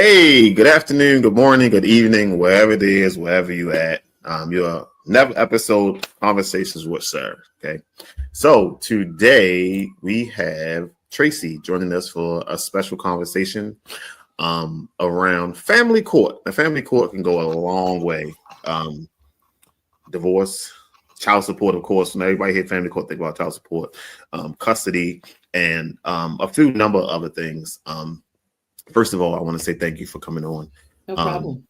Hey, good afternoon, good morning, good evening, wherever it is, wherever you at. Your never episode Conversations with Sir. Okay. So today we have Tracey joining us for a special conversation around family court. Now, family court can go a long way. Divorce, child support, of course. When everybody hear family court, think about child support, custody, and a few number of other things. First of all, I want to say thank you for coming on. No problem.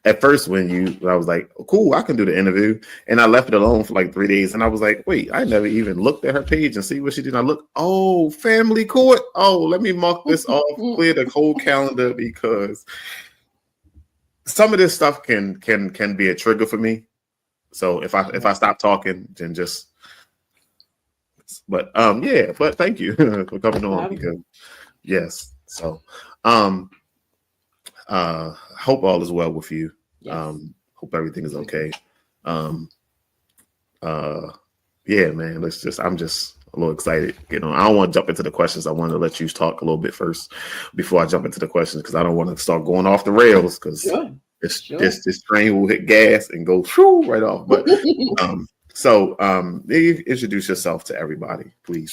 At first, I was like, oh, cool, I can do the interview. And I left it alone for like 3 days. And I was like, wait, I never even looked at her page and see what she did. And I look, oh, family court. Oh, let me mark this off, clear the whole calendar, because some of this stuff can be a trigger for me. So if I stop talking, then just, but thank you for coming on, because yes. So hope all is well with you. Yes. Hope everything is okay. Yeah, man, I'm just a little excited. I don't want to jump into the questions. I want to let you talk a little bit first before I jump into the questions, because I don't want to start going off the rails, because this train will hit gas and go right off. But introduce yourself to everybody, please.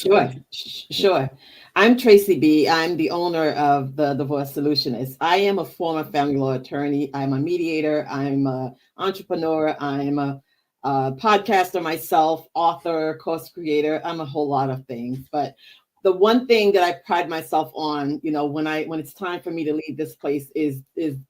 Sure. I'm Tracey Bee. I'm the owner of the Divorce Solutionist. I am a former family law attorney. I'm a mediator. I'm an entrepreneur. I'm a podcaster myself, author, course creator. I'm a whole lot of things. But the one thing that I pride myself on, when it's time for me to leave this place, is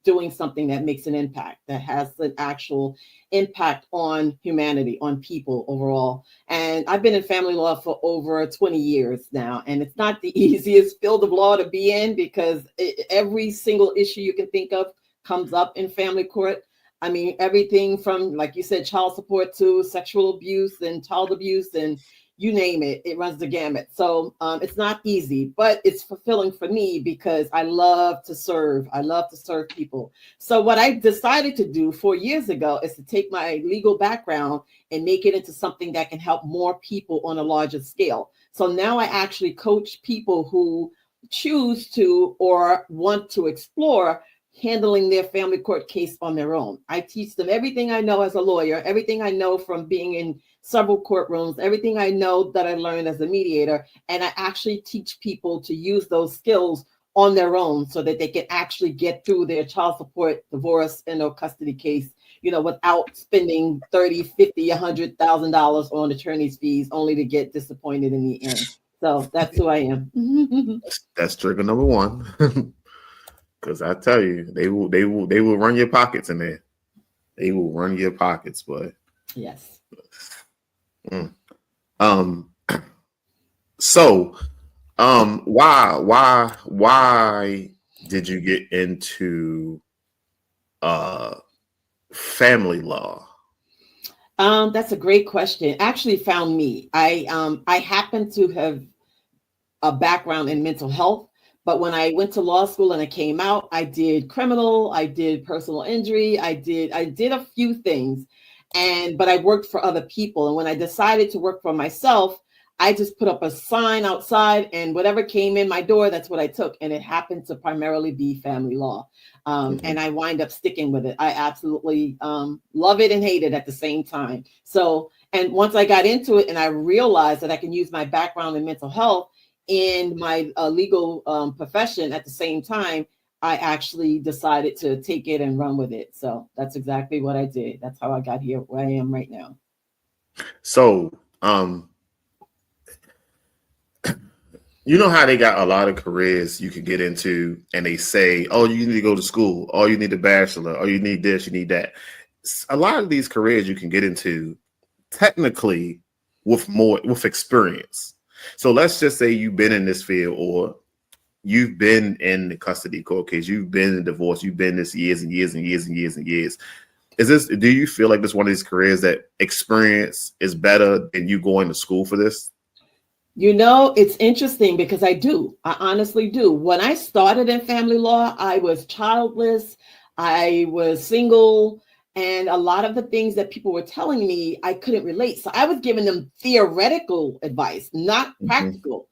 doing something that makes an impact, that has an actual impact on humanity, on people overall. And I've been in family law for over 20 years now, and it's not the easiest field of law to be in, because every single issue you can think of comes up in family court. I mean, everything from, like you said, child support to sexual abuse and child abuse, and you name it, it runs the gamut. So it's not easy, but it's fulfilling for me, because I love to serve. I love to serve people. So what I decided to do 4 years ago is to take my legal background and make it into something that can help more people on a larger scale. So now I actually coach people who choose to or want to explore handling their family court case on their own. I teach them everything I know as a lawyer, everything I know from being in several courtrooms, everything I know that I learned as a mediator, and I actually teach people to use those skills on their own so that they can actually get through their child support, divorce, and or custody case, without spending $30,000, $50,000, $100,000 on attorney's fees, only to get disappointed in the end. So that's who I am. That's trigger number one. Because I tell you, they will run your pockets in there. They will run your pockets, but yes. So, why did you get into family law? That's a great question. Actually found me. I happen to have a background in mental health. But when I went to law school and I came out, I did criminal, I did personal injury, I did a few things, but I worked for other people. And when I decided to work for myself, I just put up a sign outside, and whatever came in my door, that's what I took. And it happened to primarily be family law. And I wind up sticking with it. I absolutely love it and hate it at the same time. So, and once I got into it and I realized that I can use my background in mental health in my legal profession at the same time, I actually decided to take it and run with it. So that's exactly what I did. That's how I got here where I am right now. So, you know how they got a lot of careers you could get into, and they say, oh, you need to go to school, or you need a bachelor, or you need this, you need that. A lot of these careers you can get into technically with experience. So let's just say you've been in this field, or you've been in the custody court case, you've been in divorce, you've been this years and years and years and years and years. Do you feel like this one of these careers that experience is better than you going to school for this? It's interesting, because I honestly do. When I started in family law, I was childless, I was single, and a lot of the things that people were telling me, I couldn't relate. So I was giving them theoretical advice, not practical.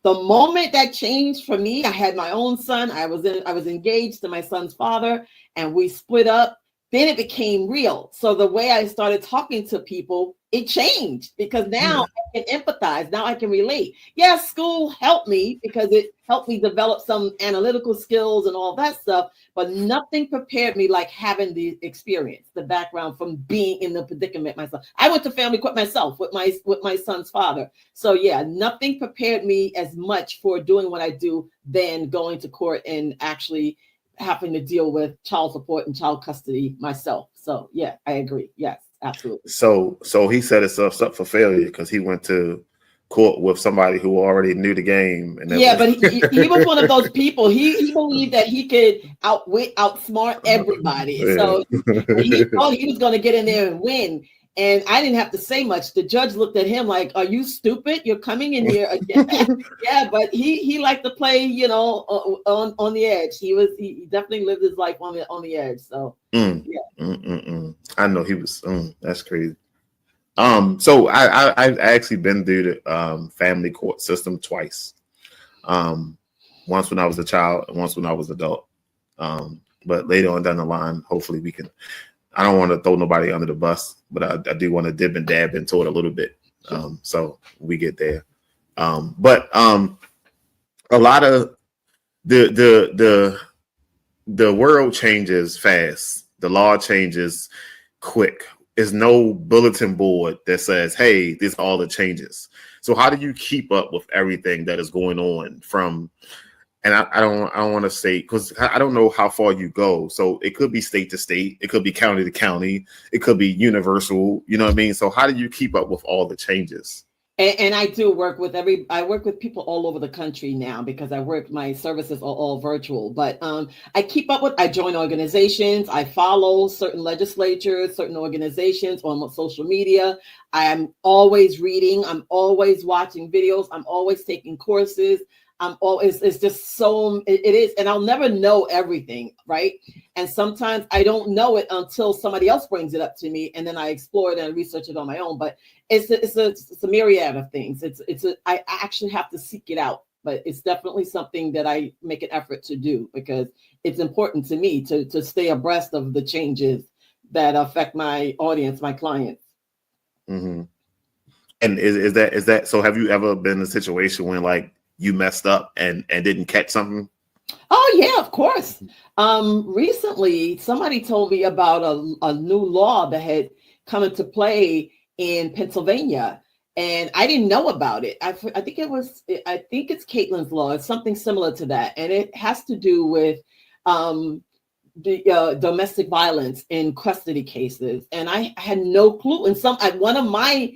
The moment that changed for me, I had my own son. I was engaged to my son's father, and we split up. Then it became real. So the way I started talking to people, it changed because now I can empathize. Now I can relate. Yes, school helped me because it helped me develop some analytical skills and all that stuff, but nothing prepared me like having the experience, the background from being in the predicament myself. I went to family court myself with my son's father. So yeah, nothing prepared me as much for doing what I do than going to court and actually having to deal with child support and child custody myself. So yeah, I agree. Yes, absolutely. So he set himself up for failure because he went to court with somebody who already knew the game. And yeah, but he was one of those people. He believed that he could outsmart everybody. So he thought he was going to get in there and win. And I didn't have to say much. The judge looked at him like, "Are you stupid? You're coming in here again." Yeah, but he liked to play, on the edge. He definitely lived his life on the edge. So yeah. I know he was. That's crazy. So I've actually been through the family court system twice. Once when I was a child, and once when I was adult. But later on down the line, hopefully we can. I don't want to throw nobody under the bus, but I do want to dip and dab into it a little bit. So we get there. But a lot of the world changes fast. The law changes quick. There's no bulletin board that says, "Hey, these are all the changes." So how do you keep up with everything that is going on from? And I don't want to say, because I don't know how far you go. So it could be state to state. It could be county to county. It could be universal. You know what I mean? So how do you keep up with all the changes? And I do work with I work with people all over the country now because my services are all virtual, but I keep up with, I join organizations, I follow certain legislatures, certain organizations on social media. I am always reading. I'm always watching videos. I'm always taking courses. It's just so, it is. And I'll never know everything. Right. And sometimes I don't know it until somebody else brings it up to me. And then I explore it and research it on my own. But it's a myriad of things. I actually have to seek it out, but it's definitely something that I make an effort to do because it's important to me to stay abreast of the changes that affect my audience, my clients. Mm-hmm. And is that, so have you ever been in a situation when like you messed up and didn't catch something? Oh yeah, of course. Recently somebody told me about a new law that had come into play in Pennsylvania, and I didn't know about it. I think it's Caitlin's law. It's something similar to that, and it has to do with the domestic violence in custody cases. And I had no clue. And one of my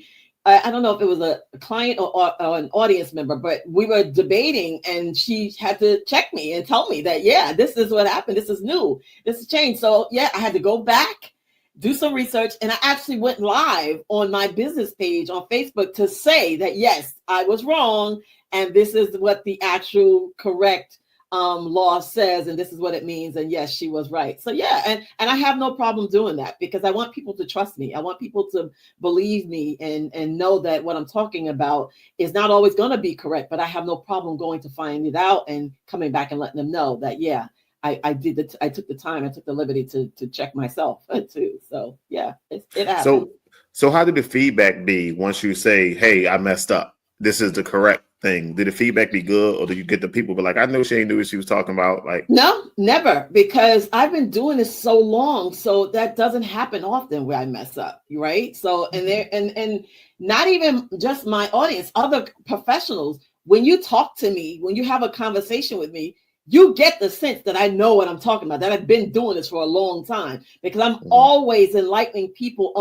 I don't know if it was a client or an audience member, but we were debating and she had to check me and tell me that, yeah, this is what happened. This is new. This has changed. So yeah, I had to go back, do some research. And I actually went live on my business page on Facebook to say that, yes, I was wrong. And this is what the actual correct law says, and this is what it means. And yes, she was right. So yeah, and I have no problem doing that because I want people to trust me. I want people to believe me and know that what I'm talking about is not always going to be correct, but I have no problem going to find it out and coming back and letting them know that, yeah, I did it. I took the time, I took the liberty to check myself too. So yeah, it happens. So how did the feedback be once you say, "Hey, I messed up. This is the correct thing"? Did the feedback be good, or did you get the people be like, "I know she ain't knew what she was talking about"? Like, no, never, because I've been doing this so long, so that doesn't happen often where I mess up, right? So and not even just my audience, other professionals. When you talk to me, when you have a conversation with me, you get the sense that I know what I'm talking about, that I've been doing this for a long time, because I'm always enlightening people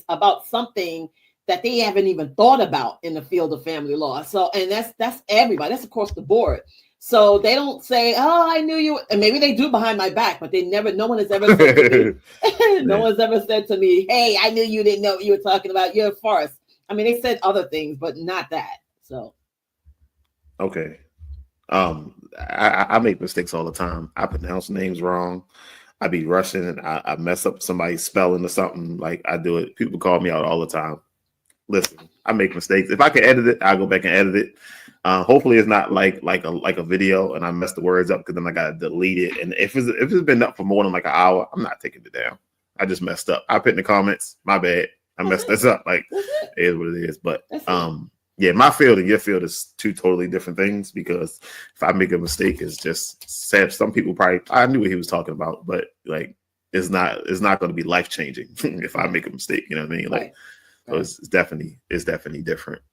about something that they haven't even thought about in the field of family law. So, and that's everybody, that's across the board. So they don't say, "Oh, I knew you," and maybe they do behind my back, but no one has ever said to me, no one's ever said to me, "Hey, I knew you didn't know what you were talking about. You're a farce." I mean, they said other things, but not that. So. Okay. I make mistakes all the time. I pronounce names wrong. I be rushing and I mess up somebody's spelling or something. Like, I do it. People call me out all the time. Listen, I make mistakes. If I can edit it, I'll go back and edit it. Hopefully it's not like a video and I messed the words up because then I gotta delete it. And if it's been up for more than like an hour, I'm not taking it down. I just messed up. I put in the comments, my bad. I messed this up. Like it is what it is. But yeah, my field and your field is two totally different things, because if I make a mistake, it's just sad. Some people probably, I knew what he was talking about, but like it's not going to be life changing if I make a mistake. You know what I mean? Like, so it's definitely different.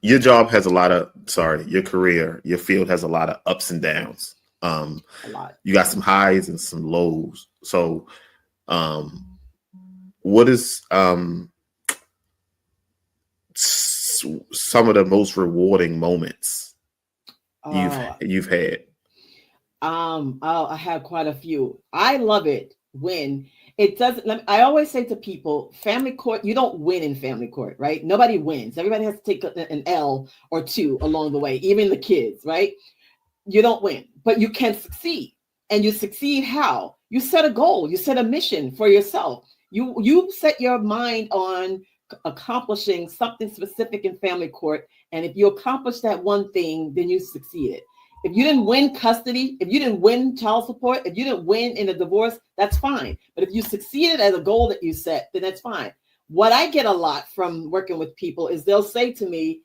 Your job has your career, your field has a lot of ups and downs. A lot. You got some highs and some lows. So, what is some of the most rewarding moments you've had? I have quite a few. I love it when it doesn't. I always say to people, family court, you don't win in family court, right? Nobody wins. Everybody has to take an L or two along the way, even the kids, right? You don't win, but you can succeed. And you succeed how? You set a goal, you set a mission for yourself. You set your mind on accomplishing something specific in family court. And if you accomplish that one thing, then you succeeded. If you didn't win custody, if you didn't win child support, if you didn't win in a divorce, that's fine. But if you succeeded at a goal that you set, then that's fine. What I get a lot from working with people is they'll say to me,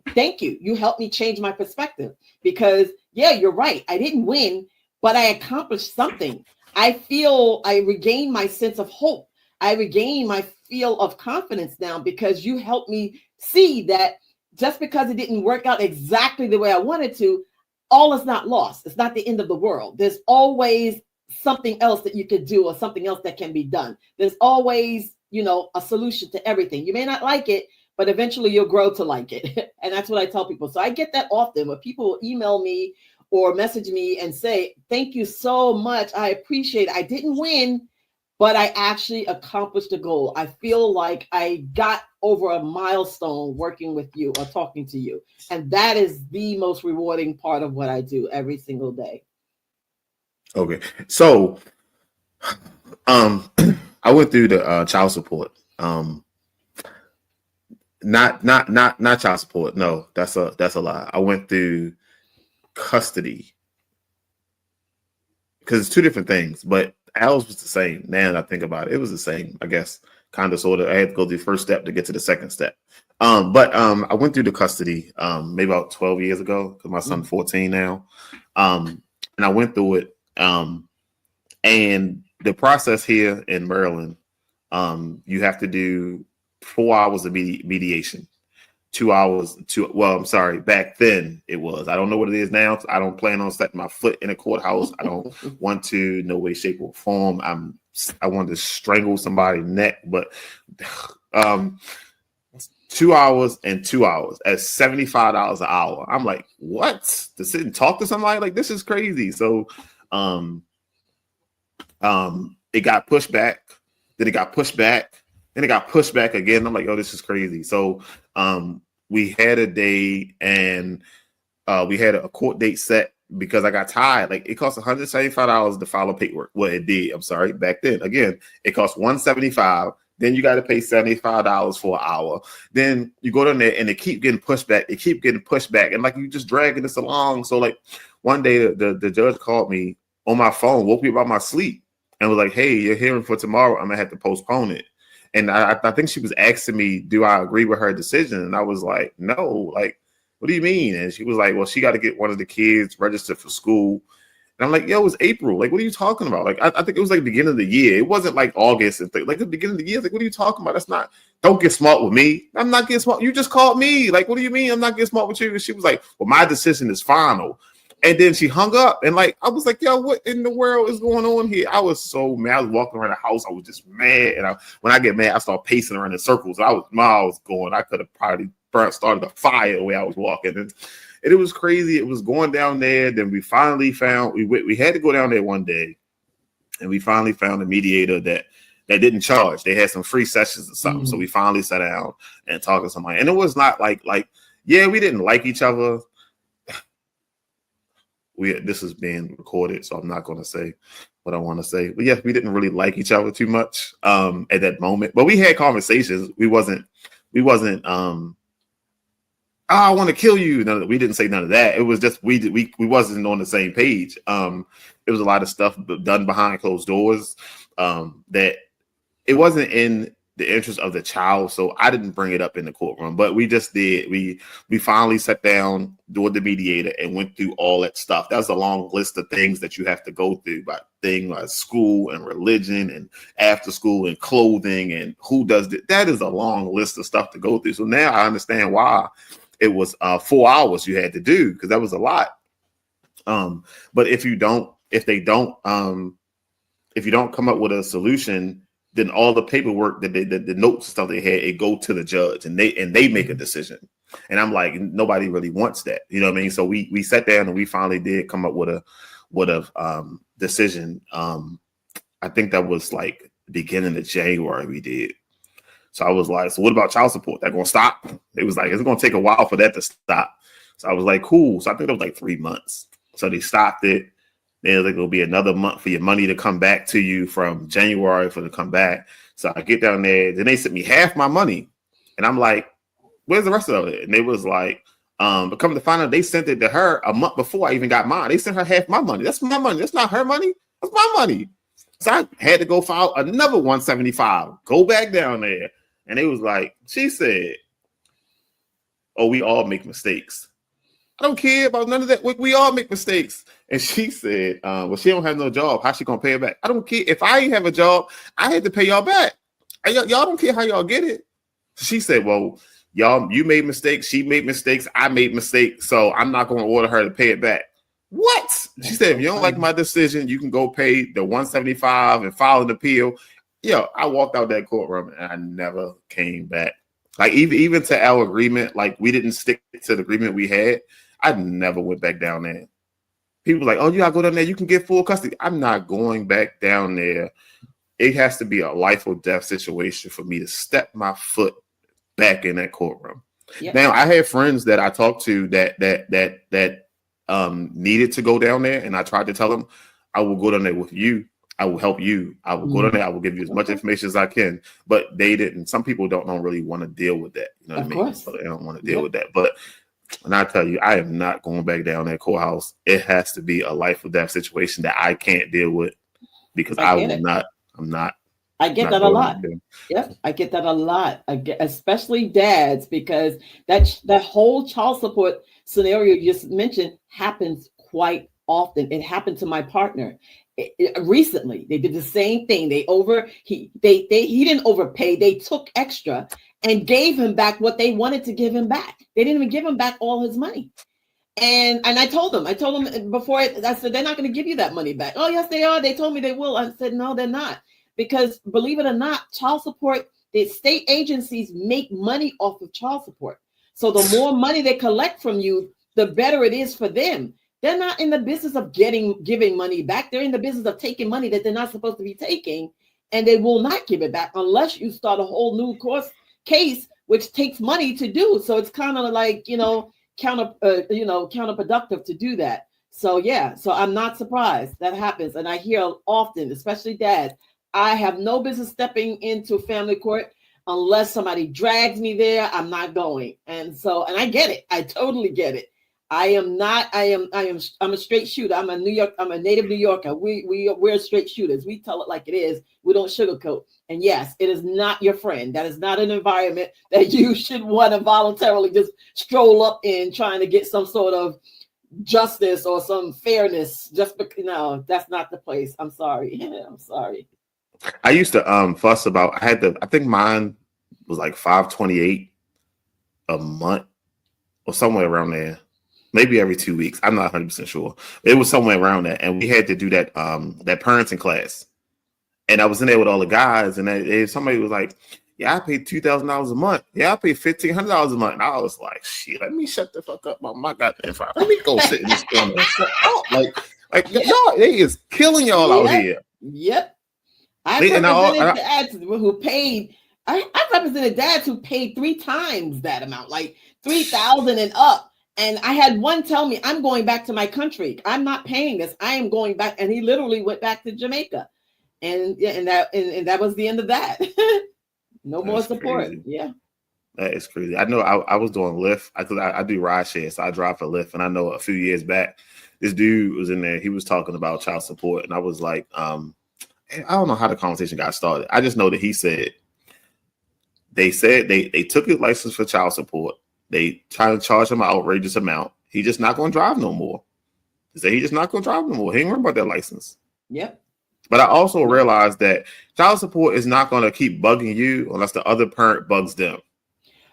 thank you. You helped me change my perspective, because yeah, you're right. I didn't win, but I accomplished something. I feel I regained my sense of hope. I regained my feel of confidence now, because you helped me see that just because it didn't work out exactly the way I wanted to, all is not lost. It's not the end of the world. There's always something else that you could do, or something else that can be done. There's always, a solution to everything. You may not like it, but eventually you'll grow to like it. And that's what I tell people. So I get that often where people will email me or message me and say, thank you so much. I appreciate it. I didn't win, but I actually accomplished a goal. I feel like I got over a milestone working with you or talking to you. And that is the most rewarding part of what I do every single day. Okay. So I went through the child support. Not child support. No, that's a lie. I went through custody, because it's two different things, but ours was the same. Now that I think about it, it was the same, I guess, kind of, sort of. I had to go through the first step to get to the second step. But I went through the custody maybe about 12 years ago, because my son's 14 now. And I went through it. And the process here in Maryland, you have to do 4 hours of mediation. 2 hours back then it was. I don't know what it is now. I don't plan on setting my foot in a courthouse. I don't want to, no way, shape, or form. I wanted to strangle somebody's neck, but 2 hours and 2 hours at $75 an hour. I'm like, what? To sit and talk to somebody? Like, this is crazy. So it got pushed back, then it got pushed back, then it got pushed back again. I'm like, oh, this is crazy. So we had a day, and we had a court date set, because I got tired. Like, it cost $175 to file a paperwork. Well, it did. I'm sorry. Back then, again, it cost $175. Then you got to pay $75 for an hour. Then you go down there, and they keep getting pushed back. They keep getting pushed back, and like, you just dragging this along. So like, one day the judge called me on my phone, woke me up out of my sleep, and was like, "Hey, your hearing for tomorrow, I'm gonna have to postpone it." And I think she was asking me, do I agree with her decision? And I was like, no. Like, what do you mean? And she was like, well, she got to get one of the kids registered for school. And I'm like, yo, it's April. Like, what are you talking about? Like, I think it was like the beginning of the year. It wasn't like August and like the beginning of the year. Like, what are you talking about? That's not, don't get smart with me. I'm not getting smart. You just called me. Like, what do you mean I'm not getting smart with you? And she was like, well, my decision is final. And then she hung up, and like, I was like, yo, what in the world is going on here? I was so mad. I was walking around the house. I was just mad. And when I get mad, I start pacing around in circles. I was miles going. I could have probably started a fire the way I was walking. And it was crazy. It was going down there. Then we finally found, we had to go down there one day, and we finally found a mediator that didn't charge. They had some free sessions or something. So we finally sat down and talked to somebody. And it was not like, yeah, we didn't like each other. this is being recorded, so I'm not going to say what I want to say. But yeah, we didn't really like each other too much at that moment. But we had conversations. We wasn't. Oh, I want to kill you. We didn't say none of that. It was just we wasn't on the same page. It was a lot of stuff done behind closed doors that it wasn't in the interest of the child. So I didn't bring it up in the courtroom, but we just did. We finally sat down with the mediator and went through all that stuff. That was a long list of things that you have to go through, by things like school and religion and after school and clothing and who does that. That is a long list of stuff to go through. So now I understand why it was 4 hours you had to do, because that was a lot. But if you don't come up with a solution, then all the paperwork that the notes and stuff they had, it go to the judge and they make a decision. And I'm like, nobody really wants that. You know what I mean? So we sat down and we finally did come up with a decision. I think that was like the beginning of January we did. So I was like, so what about child support? That gonna stop? It was like, it's gonna take a while for that to stop. So I was like, cool. So I think it was like 3 months. So they stopped it. Then it'll be another month for your money to come back to you from January for it to come back. So I get down there. Then they sent me half my money. And I'm like, where's the rest of it? And they was like, but come to find out, they sent it to her a month before I even got mine. They sent her half my money. That's my money. That's not her money. That's my money. So I had to go file another 175. Go back down there. And they was like, she said, oh, we all make mistakes. I don't care about none of that. We all make mistakes. And she said, well, she don't have no job. How's she going to pay it back? I don't care. If I ain't have a job, I had to pay y'all back. Y'all don't care how y'all get it. She said, well, you made mistakes. She made mistakes. I made mistakes. So I'm not going to order her to pay it back. What? She said, if you don't like my decision, you can go pay the 175 and file an appeal. Yo, I walked out that courtroom and I never came back. Like even to our agreement, like we didn't stick to the agreement we had. I never went back down there. People were like, oh, you gotta go down there. You can get full custody. I'm not going back down there. It has to be a life or death situation for me to step my foot back in that courtroom. Yep. Now, I had friends that I talked to that needed to go down there, and I tried to tell them, I will go down there with you. I will help you. I will go down there. I will give you as much information as I can. But they didn't. Some people don't really want to deal with that. You know what I mean? So they don't want to deal with that. But and I tell you, I am not going back down that courthouse. It has to be a life or death situation that I can't deal with, because I will not. I'm not. I get that a lot. Yep, I get that a lot. Especially dads, because that whole child support scenario you just mentioned happens quite often. It happened to my partner. Recently, they did the same thing. He didn't overpay. They took extra and gave him back what they wanted to give him back. They didn't even give him back all his money. And I told them before, I said, they're not going to give you that money back. Oh, yes, they are. They told me they will. I said, no, they're not. Because believe it or not, child support, the state agencies make money off of child support. So the more money they collect from you, the better it is for them. They're not in the business of giving money back. They're in the business of taking money that they're not supposed to be taking, and they will not give it back unless you start a whole new case, which takes money to do. So it's kind of like, counterproductive to do that. So yeah, so I'm not surprised that happens, and I hear often, especially dads, I have no business stepping into family court unless somebody drags me there. I'm not going, and I get it. I totally get it. I'm a straight shooter. I'm a native New Yorker. We're straight shooters. We tell it like it is. We don't sugarcoat. And yes, it is not your friend. That is not an environment that you should want to voluntarily just stroll up in trying to get some sort of justice or some fairness. Just because, no, that's not the place. I'm sorry. I'm sorry. I used to fuss about. I think mine was like $528 a month or somewhere around there. Maybe every 2 weeks. I'm not 100% sure. It was somewhere around that. And we had to do that parenting class. And I was in there with all the guys, and somebody was like, yeah, I paid $2,000 a month. Yeah, I paid $1,500 a month. And I was like, shit, let me shut the fuck up about my goddamn file. Let me go sit in this corner. Y'all, they is killing y'all out here. Yep. I represented dads who paid. I represented dads who paid 3 times that amount, like $3,000 and up. And I had one tell me, I'm going back to my country. I'm not paying this. I am going back. And he literally went back to Jamaica. And that was the end of that. No more support. Crazy. Yeah. That is crazy. I know I was doing Lyft. I do ride share, so I drive for Lyft. And I know a few years back, this dude was in there. He was talking about child support. And I was like, I don't know how the conversation got started. I just know that he said they took his license for child support. They trying to charge him an outrageous amount. He just not going to drive no more. He said he just not going to drive no more. He ain't worried about that license. Yep. But I also realized that child support is not going to keep bugging you unless the other parent bugs them.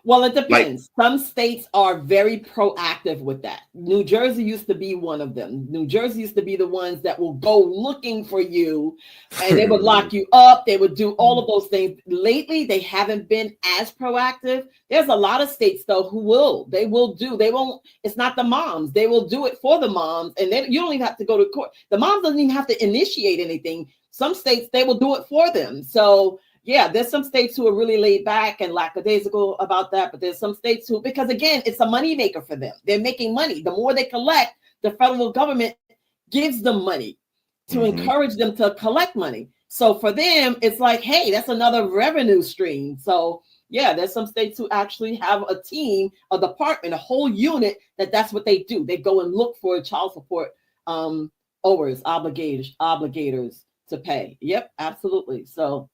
Well, it depends. Some states are very proactive with that. New Jersey used to be one of them. New Jersey used to be the ones that will go looking for you, and they would lock you up. They would do all of those things. Lately, they haven't been as proactive. There's a lot of states, though, who will. They won't. It's not the moms. They will do it for the moms, and you don't even have to go to court. The moms doesn't even have to initiate anything. Some states, they will do it for them. So, yeah, there's some states who are really laid back and lackadaisical about that, but there's some states who, because again, it's a moneymaker for them. They're making money. The more they collect, the federal government gives them money to encourage them to collect money. So for them, it's like, hey, that's another revenue stream. So yeah, there's some states who actually have a team, a department, a whole unit that's what they do. They go and look for child support obligators to pay. Yep, absolutely. So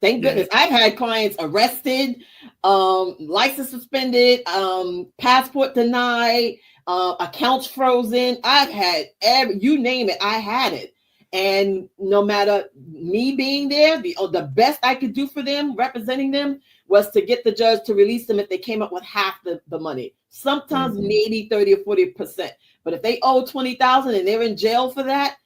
thank goodness. I've had clients arrested, license suspended, passport denied, accounts frozen. I've had you name it, I had it. And no matter me being there, the best I could do for them, representing them, was to get the judge to release them if they came up with half the money. Sometimes maybe 30 or 40%. But if they owe $20,000 and they're in jail for that,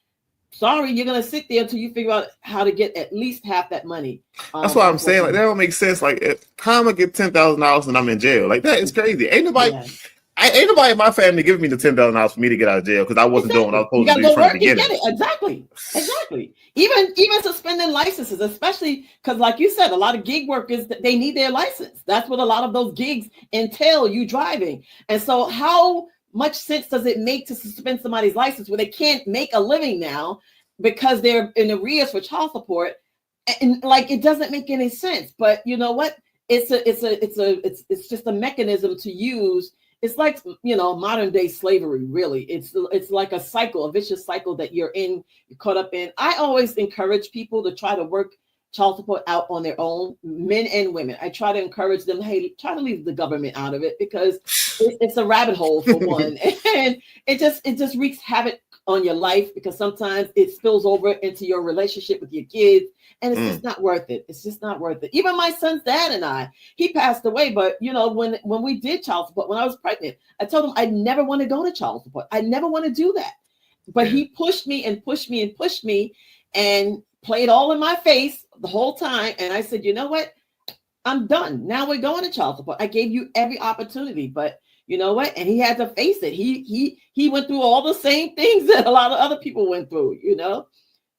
sorry, you're gonna sit there until you figure out how to get at least half that money. That's what I'm saying. Like that don't make sense. Like, how am I get $10,000 and I'm in jail? Like that is crazy. Ain't nobody in my family giving me the $10,000 for me to get out of jail because I wasn't doing what I was supposed to do from the beginning. Get it. Exactly. Even suspending licenses, especially because, like you said, a lot of gig workers, they need their license. That's what a lot of those gigs entail, you driving. And so how much sense does it make to suspend somebody's license when they can't make a living now because they're in arrears for child support? And like, it doesn't make any sense. But you know what? It's just a mechanism to use. It's like, modern day slavery, really. It's like a cycle, a vicious cycle that you're caught up in. I always encourage people to try to work child support out on their own, men and women. I try to encourage them, hey, try to leave the government out of it because it's a rabbit hole for one. And it just wreaks havoc on your life because sometimes it spills over into your relationship with your kids. And it's just not worth it. It's just not worth it. Even my son's dad and he passed away. But, when we did child support, when I was pregnant, I told him I never want to go to child support. I never want to do that. But he pushed me and pushed me and pushed me and played all in my face the whole time. And I said, you know what? I'm done. Now we're going to child support. I gave you every opportunity. But you know what? And he had to face it. He went through all the same things that a lot of other people went through,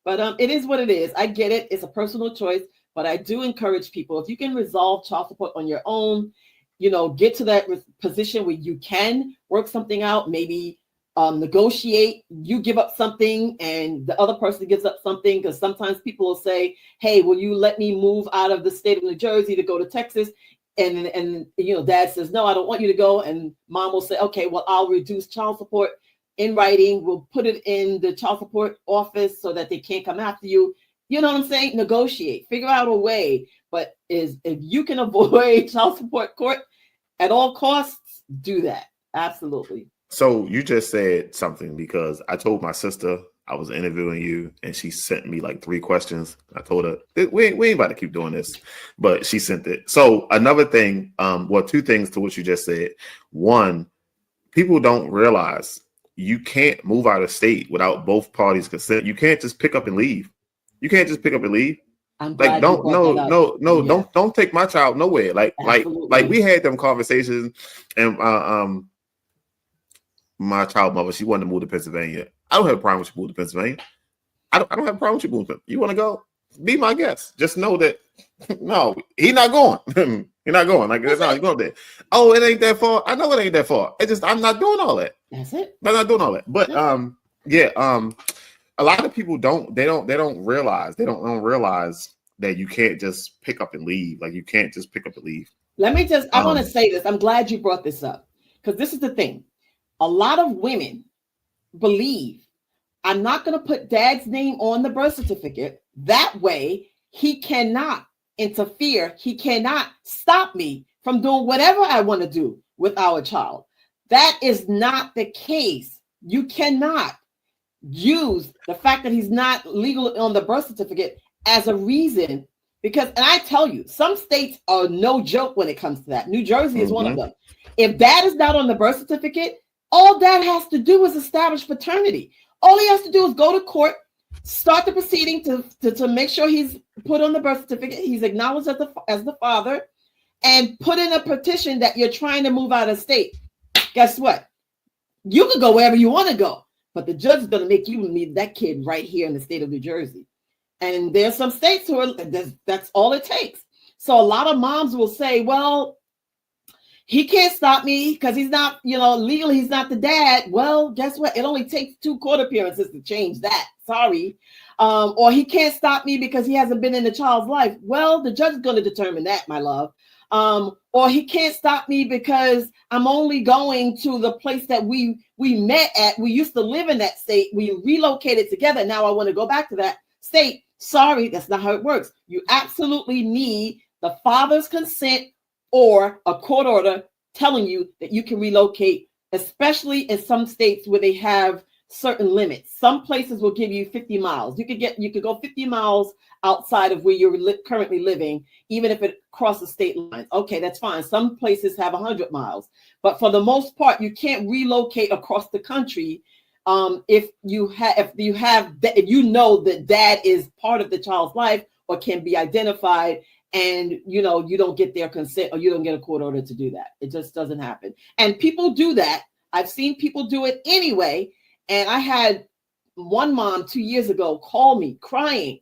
But it is what it is. I get it. It's a personal choice. But I do encourage people, if you can resolve child support on your own, get to that position where you can work something out, maybe negotiate, you give up something and the other person gives up something. Because sometimes people will say, hey, will you let me move out of the state of New Jersey to go to Texas? And dad says, no, I don't want you to go. And mom will say, okay, well, I'll reduce child support in writing. We'll put it in the child support office so that they can't come after you. You know what I'm saying? Negotiate, figure out a way. But if you can avoid child support court at all costs, do that. Absolutely. So you just said something because I told my sister I was interviewing you and she sent me like 3 questions. I told her we ain't about to keep doing this, but she sent it. So another thing, 2 things to what you just said. One, people don't realize you can't move out of state without both parties' consent. You can't just pick up and leave. I'm like, don't take my child nowhere. Like we had them conversations and my child mother, she wanted to move to Pennsylvania. I don't have a problem with you moving to Pennsylvania. I don't have a problem with you moving. You want to go? Be my guest. Just know that no, he's not going. You're not going. Like, it's not going there. Oh, it ain't that far. I know it ain't that far. It's just I'm not doing all that. That's it. I'm not doing all that. But a lot of people don't realize that you can't just pick up and leave. Like, you can't just pick up and leave. I want to say this. I'm glad you brought this up, because this is the thing. A lot of women believe, I'm not going to put dad's name on the birth certificate. That way he cannot interfere. He cannot stop me from doing whatever I want to do with our child. That is not the case. You cannot use the fact that he's not legal on the birth certificate as a reason, because, and I tell you, some states are no joke when it comes to that. New Jersey is one of them. If dad is not on the birth certificate, all dad has to do is establish paternity. All he has to do is go to court, start the proceeding to make sure he's put on the birth certificate, he's acknowledged as the father, and put in a petition that you're trying to move out of state. Guess what? You can go wherever you want to go, but the judge is going to make you meet that kid right here in the state of New Jersey. And there's some states who are, that's all it takes. So a lot of moms will say, well, he can't stop me because he's not, legally he's not the dad. Well, guess what? It only takes 2 court appearances to change that. Sorry. Or he can't stop me because he hasn't been in the child's life. Well, the judge is going to determine that, my love. Or he can't stop me because I'm only going to the place that we met at. We used to live in that state. We relocated together. Now I want to go back to that state. Sorry, that's not how it works. You absolutely need the father's consent or a court order telling you that you can relocate, especially in some states where they have certain limits. Some places will give you 50 miles. You could go 50 miles outside of where you're currently living, even if it crosses state lines. Okay, that's fine. Some places have 100 miles, but for the most part, you can't relocate across the country if you know that dad is part of the child's life or can be identified, and you don't get their consent or you don't get a court order to do that. It just doesn't happen. And people do that. I've seen people do it anyway. And I had one mom 2 years ago call me crying.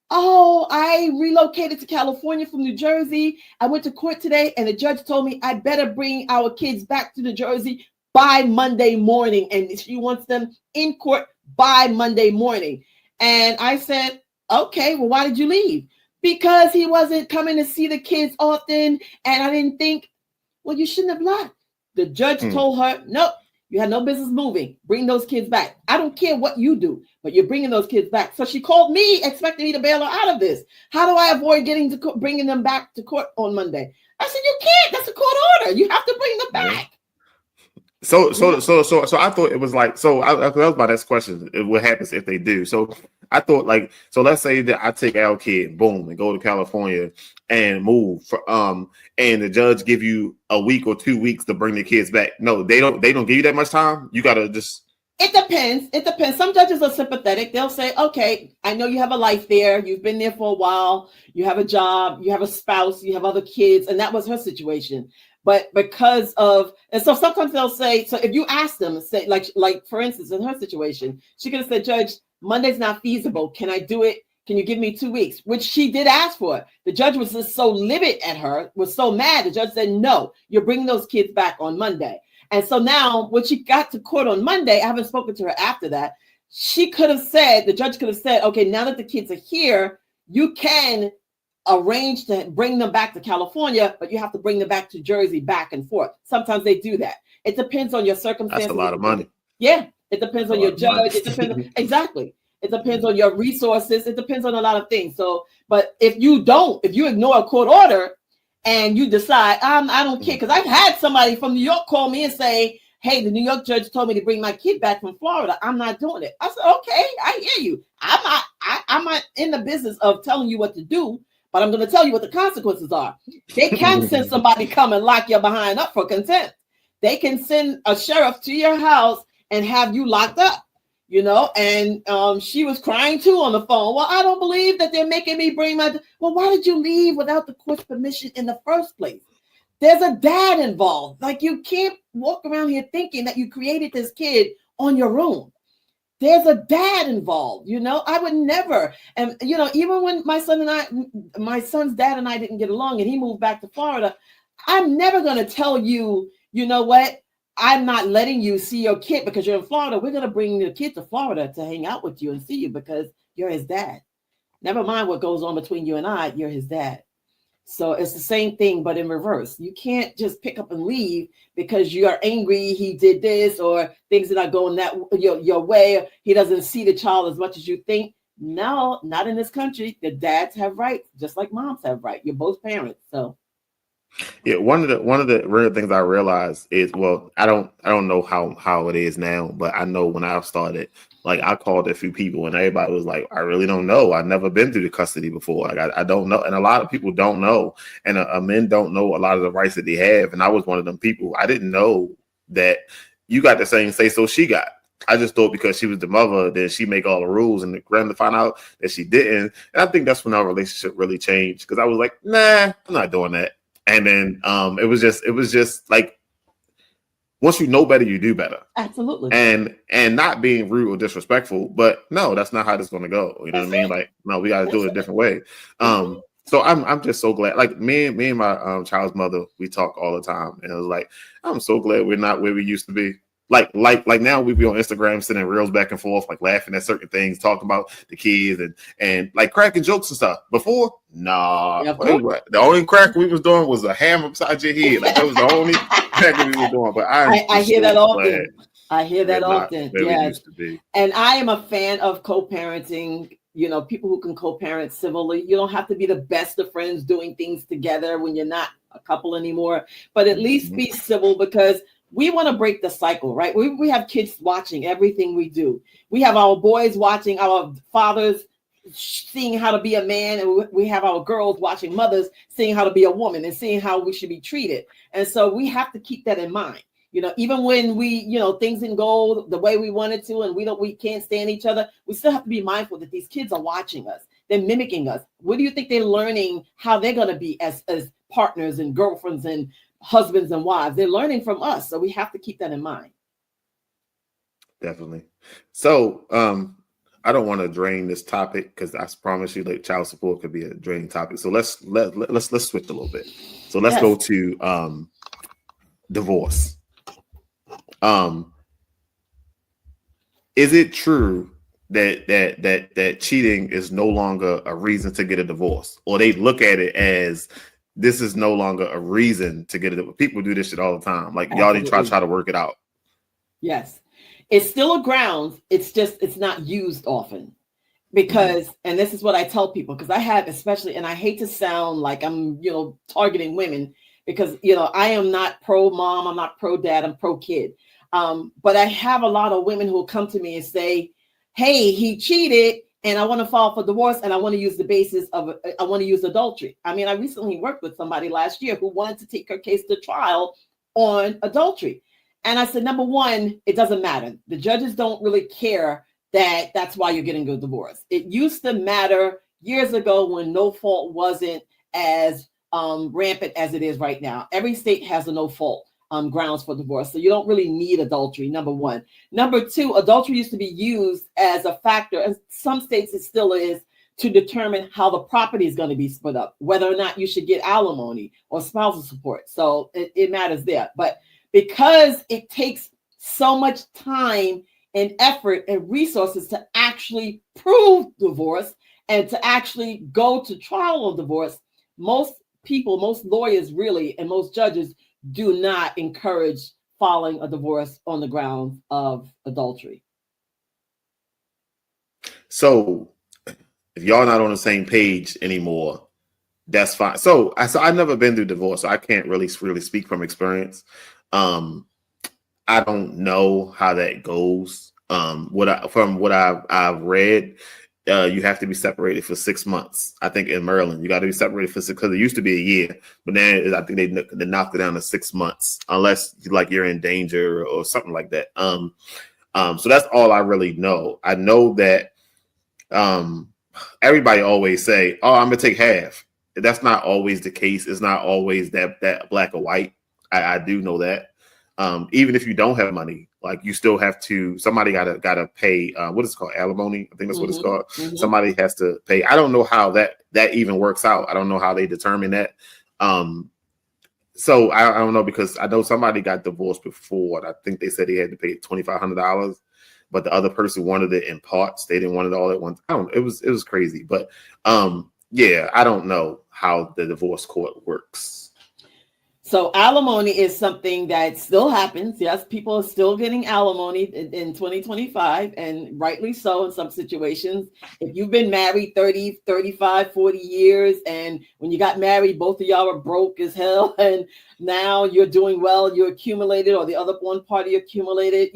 Oh, I relocated to California from New Jersey. I went to court today and the judge told me I better bring our kids back to New Jersey by Monday morning. And she wants them in court by Monday morning. And I said, okay, well, why did you leave? Because he wasn't coming to see the kids often. And I didn't think, well, you shouldn't have left. The judge told her, nope, you had no business moving. Bring those kids back. I don't care what you do, but you're bringing those kids back. So she called me expecting me to bail her out of this. How do I avoid bringing them back to court on Monday? I said, you can't. That's a court order. You have to bring them back. So I thought it was like, that was my next question. What happens if they do? So I thought let's say that I take our kid, boom, and go to California and move and the judge give you a week or 2 weeks to bring the kids back. No, they don't give you that much time. You got to just. It depends. Some judges are sympathetic. They'll say, okay, I know you have a life there. You've been there for a while. You have a job. You have a spouse. You have other kids. And that was her situation. But and so sometimes they'll say, so if you ask them, say like for instance, in her situation, she could have said, Judge, Monday's not feasible. Can I do it? Can you give me 2 weeks? Which she did ask for. The judge was just so livid at her, was so mad. The judge said, no, you're bringing those kids back on Monday. And so now when she got to court on Monday, I haven't spoken to her after that. The judge could have said, okay, now that the kids are here, you can arrange to bring them back to California, but you have to bring them back to Jersey back and forth. Sometimes they do that. It depends on your circumstances. That's a lot of money. Yeah. It depends on your judge. It depends exactly. It depends on your resources. It depends on a lot of things. So, but if you ignore a court order and you decide, I don't care, because I've had somebody from New York call me and say, hey, the New York judge told me to bring my kid back from Florida. I'm not doing it. I said, okay, I hear you. I'm not in the business of telling you what to do, but I'm going to tell you what the consequences are. They can send somebody come and lock your behind up for contempt. They can send a sheriff to your house and have you locked up, and she was crying too on the phone. Well, I don't believe that they're making me bring well, why did you leave without the court's permission in the first place? There's a dad involved. Like, you can't walk around here thinking that you created this kid on your own. there's a dad involved. I would never. And, even when my son's dad and I didn't get along and he moved back to Florida, I'm never going to tell you, you know what? I'm not letting you see your kid because you're in Florida. We're going to bring the kid to Florida to hang out with you and see you because you're his dad. Never mind what goes on between you and I, you're his dad. So it's the same thing, but in reverse. You can't just pick up and leave because you are angry he did this or things are not going your way. He doesn't see the child as much as you think. No, not in this country. The dads have rights, just like moms have rights. You're both parents. So yeah, one of the rare things I realized is, well, I don't know how it is now, but I know when I started, like I called a few people and everybody was like, I really don't know. I've never been through the custody before. Like I don't know. And a lot of people don't know. And men don't know a lot of the rights that they have. And I was one of them people. I didn't know that you got the same say so she got. I just thought because she was the mother, then she make all the rules, and grand to find out that she didn't. And I think that's when our relationship really changed because I was like, nah, I'm not doing that. And then it was just like, once you know better, you do better. Absolutely. And not being rude or disrespectful, but no, that's not how this is going to go. You know what I mean? Like, no, we got to do it a different way. So I'm just so glad. Like me and my child's mother, we talk all the time, and it was like, I'm so glad we're not where we used to be. Like now we be on Instagram sending reels back and forth, like laughing at certain things, talking about the kids and like cracking jokes and stuff. Before, nah, the only crack we was doing was a hammer beside your head. Like that was the only crack we was doing. But I hear that often. I hear that often. Yes. And I am a fan of co-parenting. People who can co-parent civilly. You don't have to be the best of friends doing things together when you're not a couple anymore, but at least be civil because we want to break the cycle, right? We have kids watching everything we do. We have our boys watching our fathers, seeing how to be a man, and we have our girls watching mothers, seeing how to be a woman and seeing how we should be treated. And so we have to keep that in mind. Even when we, things didn't go the way we wanted to, and we can't stand each other, we still have to be mindful that these kids are watching us. They're mimicking us. What do you think they're learning how they're going to be as partners and girlfriends and husbands and wives? They're learning from us. So we have to keep that in mind. Definitely. So I don't want to drain this topic because I promise you, like, child support could be a draining topic. So let's switch a little bit. So let's go to divorce. Is it true that cheating is no longer a reason to get a divorce, or they look at it as this is no longer a reason to get a divorce? People do this shit all the time. Like, y'all need to try to work it out. Yes. It's still a ground. It's not used often because, and this is what I tell people, because I have, especially, and I hate to sound like I'm, targeting women because, I am not pro mom. I'm not pro dad. I'm pro kid. But I have a lot of women who will come to me and say, hey, he cheated and I want to file for divorce and I want to use the basis of, I want to use adultery. I mean, I recently worked with somebody last year who wanted to take her case to trial on adultery. And I said, number one, it doesn't matter. The judges don't really care that that's why you're getting a divorce. It used to matter years ago when no fault wasn't as rampant as it is right now. Every state has a no fault grounds for divorce. So you don't really need adultery, number one. Number two, adultery used to be used as a factor, and some states it still is, to determine how the property is going to be split up, whether or not you should get alimony or spousal support. So it matters there. But because it takes so much time and effort and resources to actually prove divorce and to actually go to trial of divorce, most people, most lawyers really, and most judges do not encourage filing a divorce on the grounds of adultery. So if y'all not on the same page anymore, that's fine. So I've never been through divorce, so I can't really speak from experience. I don't know how that goes. From what I've read, you have to be separated for 6 months. I think in Maryland, you got to be separated for 6, because it used to be a year, but then I think they knocked it down to 6 months, unless like you're in danger or something like that. So that's all I really know. I know that everybody always say, "Oh, I'm gonna take half." That's not always the case. It's not always that black or white. I do know that. Even if you don't have money, Like you still have to. Somebody gotta pay. What is it called? Alimony. I think that's what it's called. Mm-hmm. Somebody has to pay. I don't know how that even works out. I don't know how they determine that. So I don't know, because I know somebody got divorced before. And I think they said he had to pay $2,500, but the other person wanted it in parts. They didn't want it all at once. I don't. It was crazy, but yeah, I don't know how the divorce court works. So alimony is something that still happens. Yes, people are still getting alimony in 2025, and rightly so in some situations. If you've been married 30, 35, 40 years, and when you got married, both of y'all were broke as hell, and now you're doing well, you accumulated, or the other one party accumulated,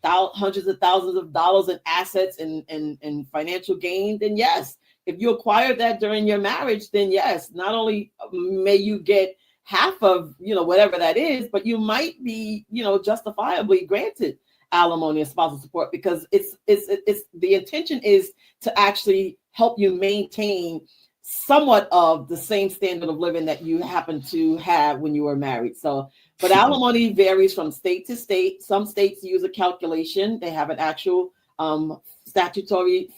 hundreds of thousands of dollars in assets and financial gain, then yes. If you acquired that during your marriage, then yes, not only may you get half of whatever that is, but you might be justifiably granted alimony and spousal support, because it's the intention is to actually help you maintain somewhat of the same standard of living that you happen to have when you were married. So, but alimony varies from state to state. Some states use a calculation. They have an actual statutory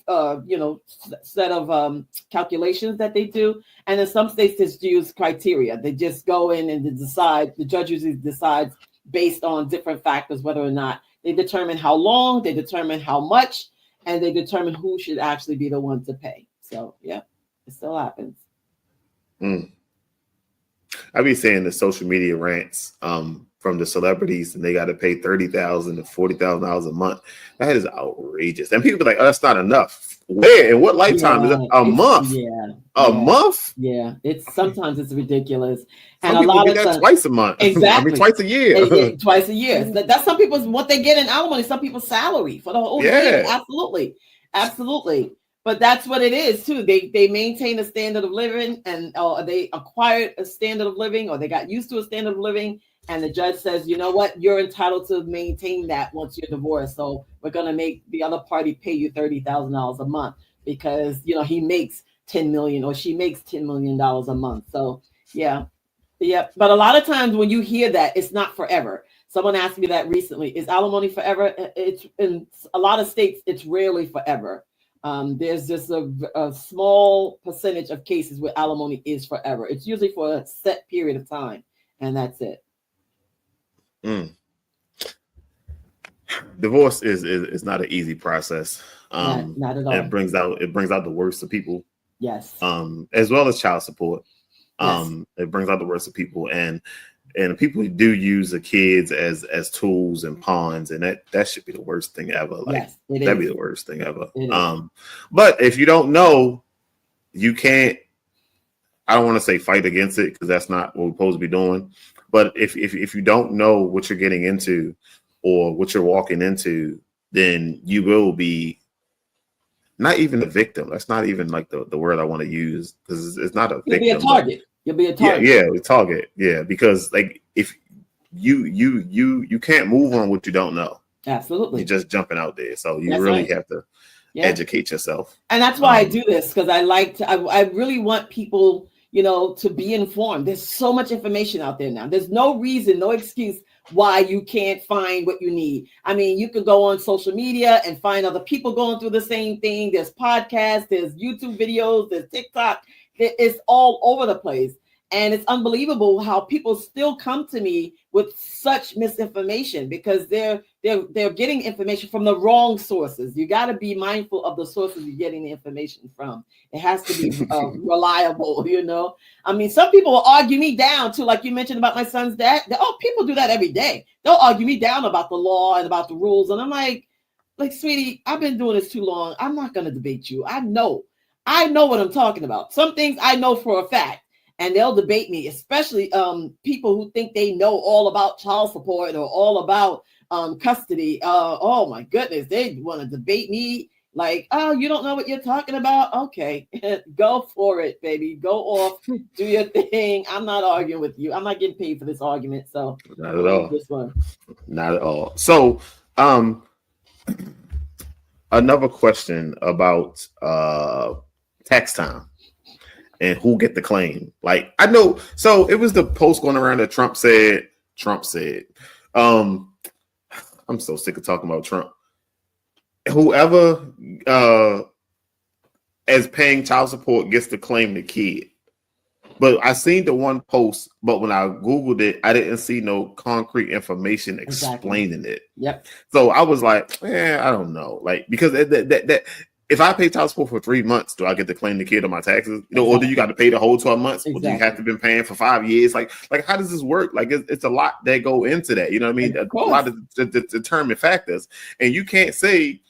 set of calculations that they do, and in some states just use criteria. They just go in and decide. The judge usually decides based on different factors whether or not they determine how long, they determine how much, and they determine who should actually be the one to pay. So yeah, it still happens. I be saying the social media rants from the celebrities, and they got to pay $30,000 to $40,000 a month. That is outrageous. And people be like, "Oh, that's not enough." Where? In what lifetime? Is it a month? A month? Yeah. Sometimes it's ridiculous. And some people get that twice a month. Exactly. Twice a year. Twice a year. That's some people's what they get in alimony. Some people's salary for the whole year. Absolutely. But that's what it is too. They maintain a standard of living, and they acquired a standard of living, or they got used to a standard of living. And the judge says, you know what, you're entitled to maintain that once you're divorced. So we're going to make the other party pay you $30,000 a month because, he makes $10 million or she makes $10 million a month. So yeah. But a lot of times when you hear that, it's not forever. Someone asked me that recently. Is alimony forever? It's in a lot of states, it's rarely forever. There's just a small percentage of cases where alimony is forever. It's usually for a set period of time, and that's it. Divorce is not an easy process. Not at all. It brings out the worst of people. Yes. As well as child support. Yes. It brings out the worst of people, and people do use the kids as tools and pawns, and that should be the worst thing ever. Yes, that'd be the worst thing ever. But if you don't know, you can't. I don't want to say fight against it, because that's not what we're supposed to be doing. But if you don't know what you're getting into or what you're walking into, then you will be not even a victim. That's not even like the word I want to use, because it's not a victim. You'll be a target. You'll be a target. Yeah, a target. Yeah, because like if you can't move on what you don't know. Absolutely. You're just jumping out there. So you really have to educate yourself. And that's why I do this, because I really want people, to be informed. There's so much information out there now. There's no reason, no excuse why you can't find what you need. I mean, you can go on social media and find other people going through the same thing. There's podcasts, there's YouTube videos, there's TikTok. It's all over the place. And it's unbelievable how people still come to me with such misinformation, because they're getting information from the wrong sources. You got to be mindful of the sources you're getting the information from. It has to be reliable, I mean, some people will argue me down too, like you mentioned about my son's dad. People do that every day. They'll argue me down about the law and about the rules. And I'm like, sweetie, I've been doing this too long. I'm not going to debate you. I know what I'm talking about. Some things I know for a fact. And they'll debate me, especially people who think they know all about child support or all about custody. Oh my goodness, they want to debate me like, oh, you don't know what you're talking about? Okay, go for it, baby. Go off, do your thing. I'm not arguing with you. I'm not getting paid for this argument. So not at all. This one. Not at all. So another question about tax time. And who get the claim? Like, I know. So it was the post going around that Trump said, I'm so sick of talking about Trump. Whoever as paying child support gets to claim the kid. But I seen the one post, but when I Googled it, I didn't see no concrete information explaining it. Yep. So I was like, I don't know. Like, because that if I pay child support for 3 months, do I get to claim the kid on my taxes? Or do you got to pay the whole 12 months? Or do you have to been paying for 5 years? Like how does this work? Like, it's a lot that go into that. You know what I mean? A lot of determining factors. And you can't say,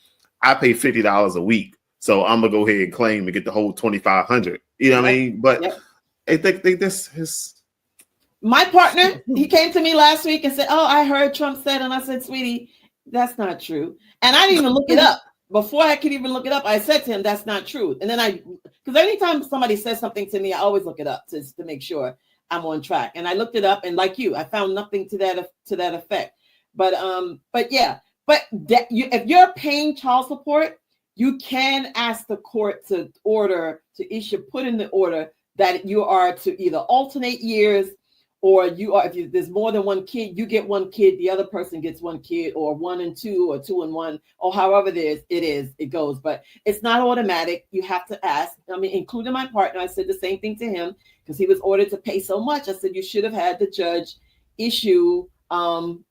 I pay $50 a week, so I'm going to go ahead and claim and get the whole $2,500. You know what I mean? But I think this is... My partner, he came to me last week and said, I heard Trump said, and I said, sweetie, that's not true. And I didn't even look it up. Before I could even look it up, I said to him, that's not true. And then because anytime somebody says something to me, I always look it up to make sure I'm on track. And I looked it up, and like you, I found nothing to that effect. But if you're paying child support, you can ask the court to put in the order that you are to either alternate years, or if there's more than one kid, you get one kid, the other person gets one kid, or 1 and 2, or 2 and 1, or however it goes. But it's not automatic. You have to ask. I mean, including my partner, I said the same thing to him because he was ordered to pay so much. I said, you should have had the judge issue an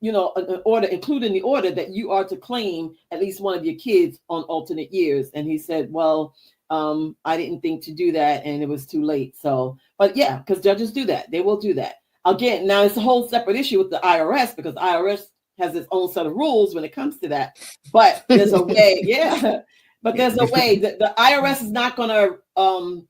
order, including the order that you are to claim at least one of your kids on alternate years. And he said, well, I didn't think to do that, and it was too late. So, but yeah, because judges do that. They will do that. Again, now it's a whole separate issue with the IRS, because IRS has its own set of rules when it comes to that. But there's a way, But there's a way that the IRS is not going to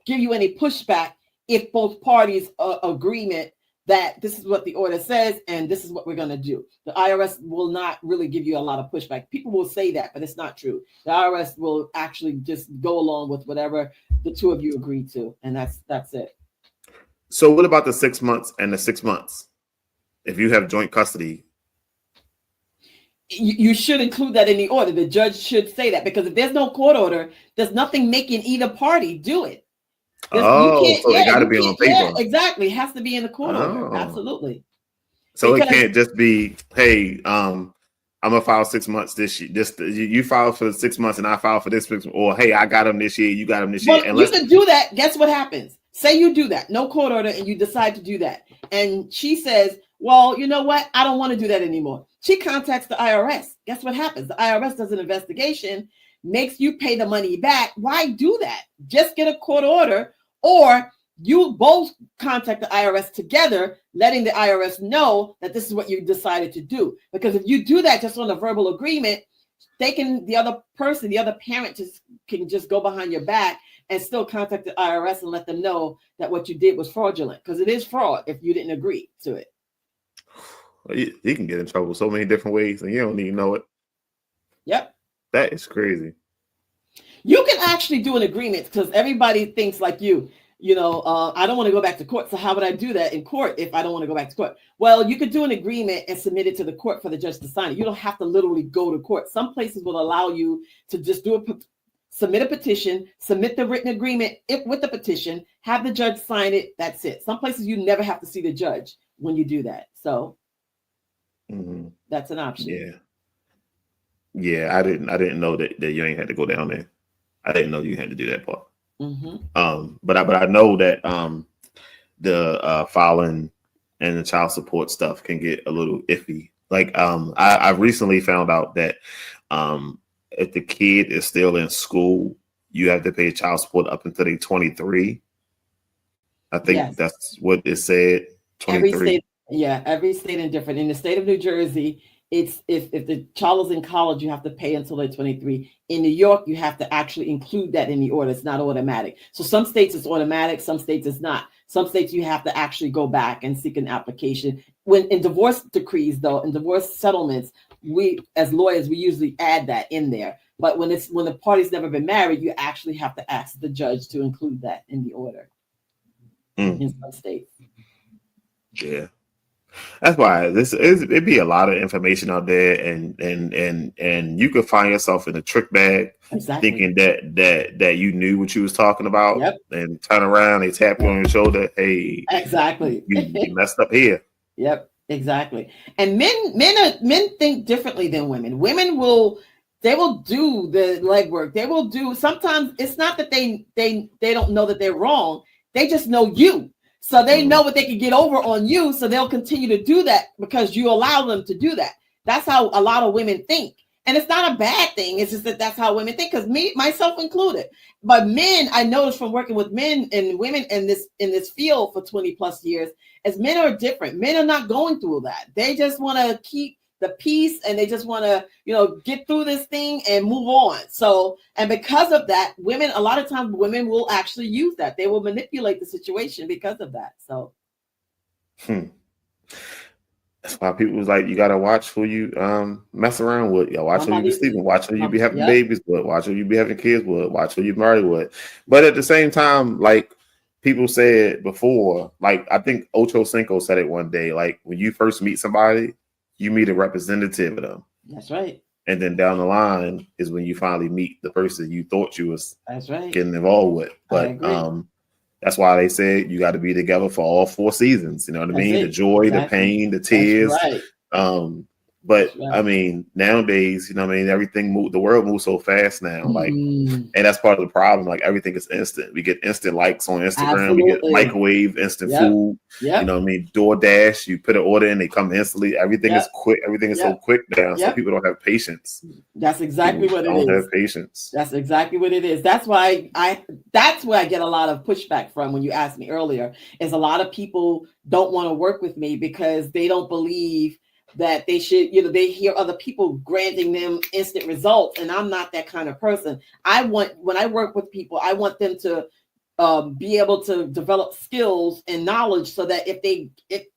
give you any pushback if both parties agreement that this is what the order says and this is what we're going to do. The IRS will not really give you a lot of pushback. People will say that, but it's not true. The IRS will actually just go along with whatever the two of you agree to, and that's it. So what about the 6 months and the 6 months? If you have joint custody, you should include that in the order. The judge should say that, because if there's no court order, there's nothing making either party do it. So they got to be on paper. Yeah, exactly. It has to be in the court order. Absolutely. So it can't just be, hey, I'm gonna file 6 months this year. You file for 6 months and I file for this, or hey, I got them this year, you got them this year. You can do that. Guess what happens? Say you do that, no court order, and you decide to do that. And she says, well, you know what? I don't want to do that anymore. She contacts the IRS. Guess what happens? The IRS does an investigation, makes you pay the money back. Why do that? Just get a court order, or you both contact the IRS together, letting the IRS know that this is what you decided to do. Because if you do that just on a verbal agreement, the other parent can just go behind your back and still contact the IRS and let them know that what you did was fraudulent, because it is fraud if you didn't agree to it. You can get in trouble so many different ways and you don't even know it. Yep. That is crazy. You can actually do an agreement, because everybody thinks like you. I don't want to go back to court. So how would I do that in court if I don't want to go back to court? Well, you could do an agreement and submit it to the court for the judge to sign it. You don't have to literally go to court. Some places will allow you to just submit a petition, submit the written agreement with the petition, have the judge sign it. That's it. Some places you never have to see the judge when you do that. So that's an option. Yeah. I didn't know that you ain't had to go down there. I didn't know you had to do that part. But I know that the filing and the child support stuff can get a little iffy. Like I recently found out that if the kid is still in school, you have to pay child support up until they're 23. I think that's what it said. 23. Every state is different. In the state of New Jersey, it's if the child is in college, you have to pay until they're 23. In New York, you have to actually include that in the order. It's not automatic. So some states it's automatic, some states it's not. Some states you have to actually go back and seek an application. When in divorce decrees, though, in divorce settlements, we as lawyers, we usually add that in there. But when the party's never been married, you actually have to ask the judge to include that in the order in some states. Yeah. That's why it'd be a lot of information out there, and you could find yourself in a trick bag, thinking that you knew what you was talking about, and turn around, they tap you on your shoulder, hey, exactly, you messed up here. Yep, Exactly. And men think differently than women. Women will do the legwork. They will do, sometimes it's not that they don't know that they're wrong. They just know you. So they know what they can get over on you. So they'll continue to do that because you allow them to do that. That's how a lot of women think. And it's not a bad thing. It's just that that's how women think, because myself included. But men, I noticed from working with men and women in this field for 20 plus years, as men are different. Men are not going through that. They just want to keep the peace, and they just want to, get through this thing and move on. So, and because of that, women, a lot of times women will actually use that. They will manipulate the situation because of that. So. That's why people was like, you gotta watch who you mess around with. Watch who you be sleeping, watch who you be having babies with, watch who you be having kids with, watch who you married with. But at the same time, like people said before, like I think Ocho Cinco said it one day, like when you first meet somebody, you meet a representative of them. That's right. And then down the line is when you finally meet the person you thought you was getting involved with. But that's why they say you got to be together for all 4 seasons. You know what I mean? The joy, the pain, the tears. But I mean, nowadays, everything the world moves so fast now. Like, and that's part of the problem. Like, everything is instant. We get instant likes on Instagram. We get microwave instant food. You know what I mean? DoorDash, you put an order in, they come instantly. Everything is quick. Everything is so quick now. So people don't have patience. That's exactly what it is. Don't have patience. That's exactly what it is. That's why that's where I get a lot of pushback from when you asked me earlier, is a lot of people don't want to work with me because they don't believe that they should, they hear other people granting them instant results. And I'm not that kind of person. When I work with people, I want them to be able to develop skills and knowledge so that if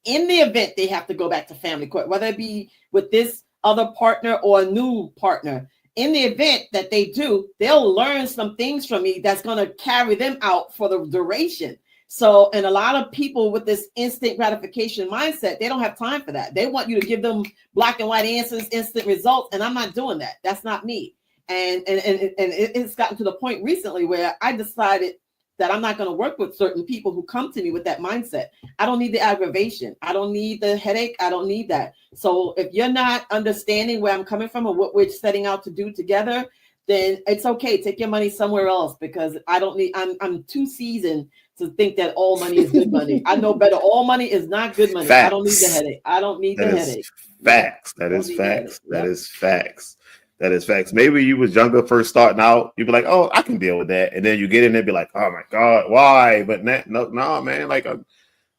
in the event they have to go back to family court, whether it be with this other partner or a new partner, in the event that they do, they'll learn some things from me that's going to carry them out for the duration. So, and a lot of people with this instant gratification mindset, they don't have time for that. They want you to give them black and white answers, instant results. And I'm not doing that. That's not me. And it's gotten to the point recently where I decided that I'm not going to work with certain people who come to me with that mindset. I don't need the aggravation. I don't need the headache. I don't need that. So if you're not understanding where I'm coming from or what we're setting out to do together, then it's okay. Take your money somewhere else, because I'm too seasoned to think that all money is good money. I know better. All money is not good money. Facts. I don't need the headache. I don't need the headache. Facts. That is facts. That is facts. That is facts. Maybe you was younger first starting out. You'd be like, oh, I can deal with that. And then you get in there and be like, oh my God, why? But no, man. Like I'm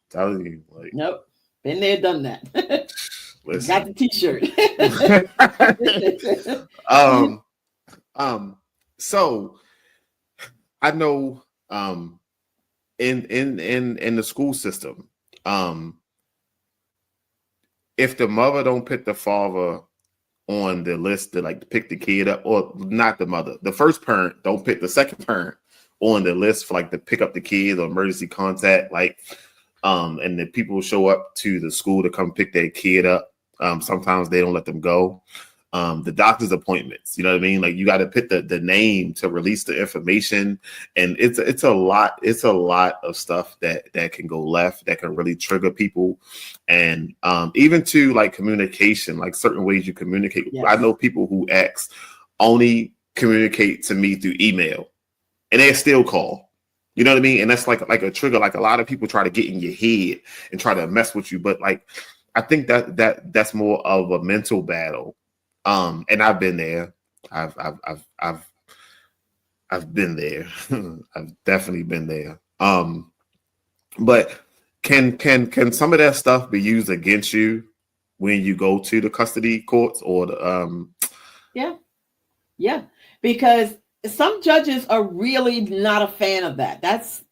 telling you. Like, nope. Been there, done that. Listen. Got the t-shirt. So I know in the school system, if the mother don't pick the father on the list to like pick the kid up, or not the mother, the first parent don't pick the second parent on the list for like to pick up the kid or emergency contact, like and the people show up to the school to come pick their kid up. Sometimes they don't let them go. The doctor's appointments, you know what I mean? Like you got to pick the name to release the information. And it's a lot of stuff that can go left, that can really trigger people. And even to like communication, like certain ways you communicate. Yes. I know people who only communicate to me through email, and they still call. You know what I mean? And that's like a trigger. Like a lot of people try to get in your head and try to mess with you. But like, I think that's more of a mental battle. And I've been there. I've been there. I've definitely been there. But can some of that stuff be used against you when you go to the custody courts or the Yeah, because some judges are really not a fan of that.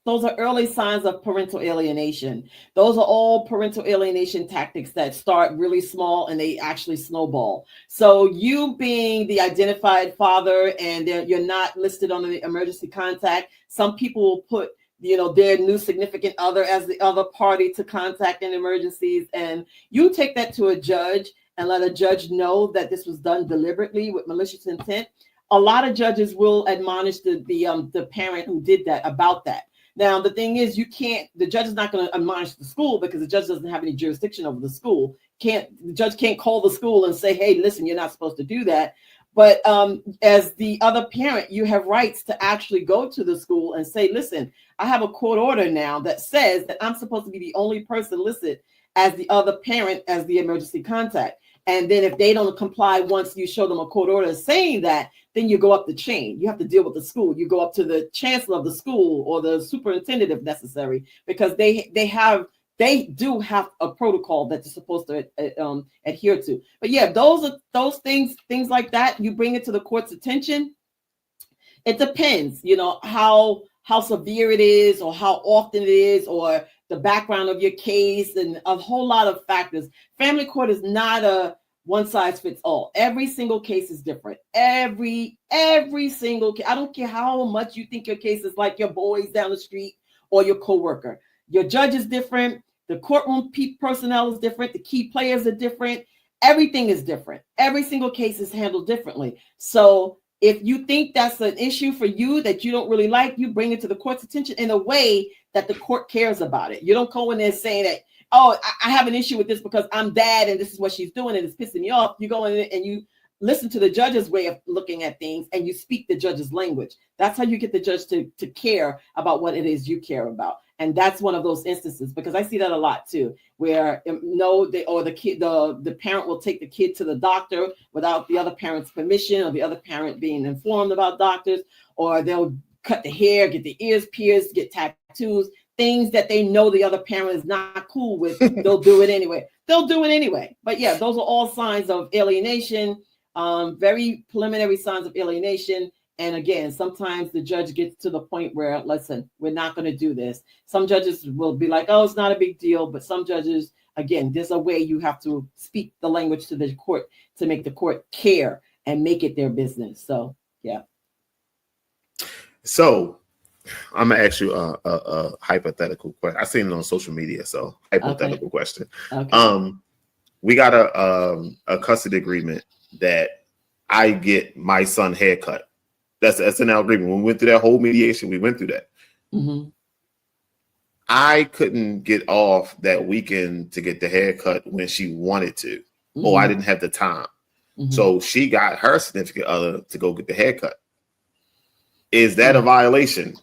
Those are early signs of parental alienation. Those are all parental alienation tactics that start really small and they actually snowball. So you being the identified father and you're not listed on the emergency contact, some people will put their new significant other as the other party to contact in emergencies, and you take that to a judge and let a judge know that this was done deliberately with malicious intent. A lot of judges will admonish the parent who did that about that. Now, the thing is, the judge is not going to admonish the school because the judge doesn't have any jurisdiction over the school. The judge can't call the school and say, hey, listen, you're not supposed to do that. But as the other parent, you have rights to actually go to the school and say, listen, I have a court order now that says that I'm supposed to be the only person listed as the other parent as the emergency contact. And then if they don't comply once you show them a court order saying that, then you go up the chain. You have to deal with the school. You go up to the chancellor of the school or the superintendent if necessary, because they do have a protocol that you're supposed to adhere to. But yeah, those things like that, you bring it to the court's attention. It depends, how severe it is or how often it is or the background of your case and a whole lot of factors. Family court is not a one size fits all. Every single case is different. Every single case. I don't care how much you think your case is like your boys down the street or your coworker. Your judge is different. The courtroom personnel is different. The key players are different. Everything is different. Every single case is handled differently. So if you think that's an issue for you that you don't really like, you bring it to the court's attention in a way that the court cares about it. You don't go in there saying that, oh, I have an issue with this because I'm dad and this is what she's doing and it's pissing me off. You go in there and you listen to the judge's way of looking at things and you speak the judge's language. That's how you get the judge to care about what it is you care about. And that's one of those instances, because I see that a lot too, where the parent will take the kid to the doctor without the other parent's permission or the other parent being informed about doctors, or they'll cut the hair, get the ears pierced, get tattoos, things that they know the other parent is not cool with. They'll do it anyway. But yeah, those are all signs of alienation, very preliminary signs of alienation. And again, sometimes the judge gets to the point where, listen, we're not going to do this. Some judges will be like, oh, it's not a big deal. But some judges, again, there's a way you have to speak the language to the court to make the court care and make it their business. So, yeah. So I'm going to ask you a hypothetical question. I've seen it on social media. So hypothetical question. Okay. We got a custody agreement that I get my son haircut. That's in our agreement. When we went through that whole mediation, we went through that. Mm-hmm. I couldn't get off that weekend to get the haircut when she wanted to, mm-hmm. or I didn't have the time. Mm-hmm. So she got her significant other to go get the haircut. Is that a violation?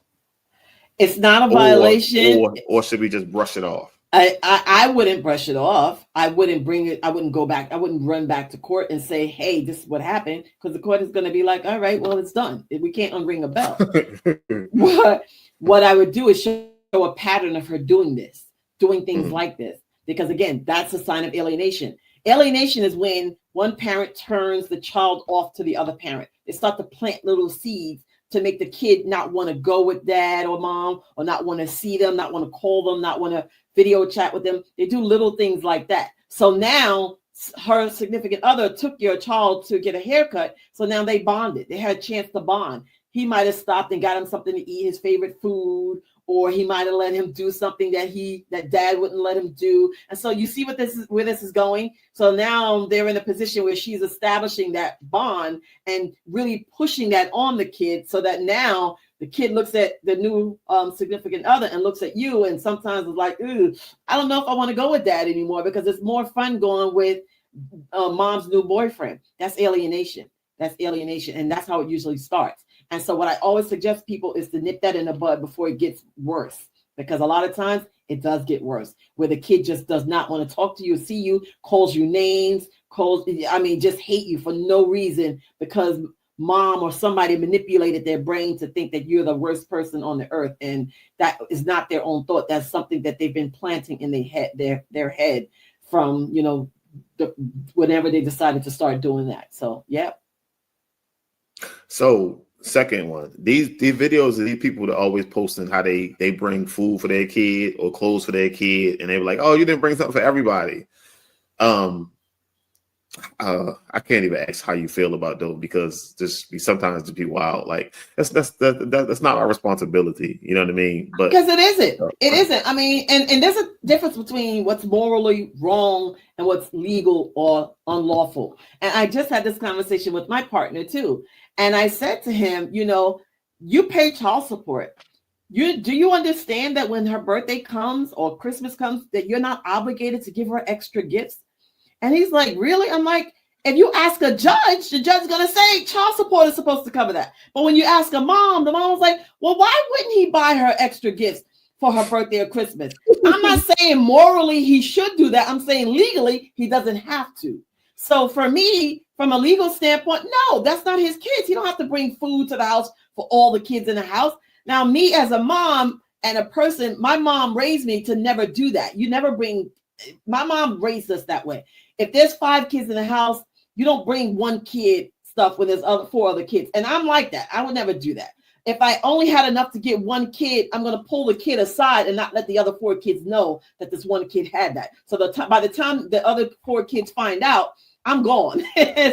It's not a violation. Or should we just brush it off? I wouldn't brush it off. I wouldn't bring it. I wouldn't go back. I wouldn't run back to court and say, hey, this is what happened. Because the court is going to be like, all right, well, it's done. We can't unring a bell. What I would do is show a pattern of her doing things mm-hmm. like this. Because again, that's a sign of alienation. Alienation is when one parent turns the child off to the other parent. They start to plant little seeds to make the kid not want to go with dad or mom, or not want to see them, not want to call them, not want to video chat with them. They do little things like that. So now her significant other took your child to get a haircut. So now they bonded. They had a chance to bond. He might have stopped and got him something to eat, his favorite food, or he might have let him do something that dad wouldn't let him do. And so you see where this is going. So now they're in a position where she's establishing that bond and really pushing that on the kid, so that now the kid looks at the new significant other and looks at you, and sometimes is like, ooh, I don't know if I want to go with dad anymore because it's more fun going with mom's new boyfriend. That's alienation. And that's how it usually starts. And so what I always suggest people is to nip that in the bud before it gets worse, because a lot of times it does get worse, where the kid just does not want to talk to you, see you, calls you names, just hate you for no reason, because mom or somebody manipulated their brain to think that you're the worst person on the earth. And that is not their own thought. That's something that they've been planting in their head from, whenever they decided to start doing that. So, yeah. So second one, these videos of these people that are always posting how they bring food for their kid or clothes for their kid, and they were like, oh, you didn't bring something for everybody. I can't even ask how you feel about those, because sometimes to be wild. Like that's not our responsibility. You know what I mean? But because it isn't. I mean, and there's a difference between what's morally wrong and what's legal or unlawful. And I just had this conversation with my partner too. And I said to him, you pay child support. Do you understand that when her birthday comes or Christmas comes, that you're not obligated to give her extra gifts? And he's like, really? I'm like, if you ask a judge, the judge is going to say child support is supposed to cover that. But when you ask a mom, the mom was like, well, why wouldn't he buy her extra gifts for her birthday or Christmas? I'm not saying morally he should do that. I'm saying legally he doesn't have to. So for me, from a legal standpoint, no, that's not his kids. He don't have to bring food to the house for all the kids in the house. Now, me as a mom and a person, my mom raised me to never do that. You never bring, my mom raised us that way. If there's 5 kids in the house, you don't bring one kid stuff when there's 4 other kids. And I'm like that. I would never do that. If I only had enough to get one kid, I'm going to pull the kid aside and not let the other 4 kids know that this one kid had that. So by the time the other 4 kids find out, I'm gone.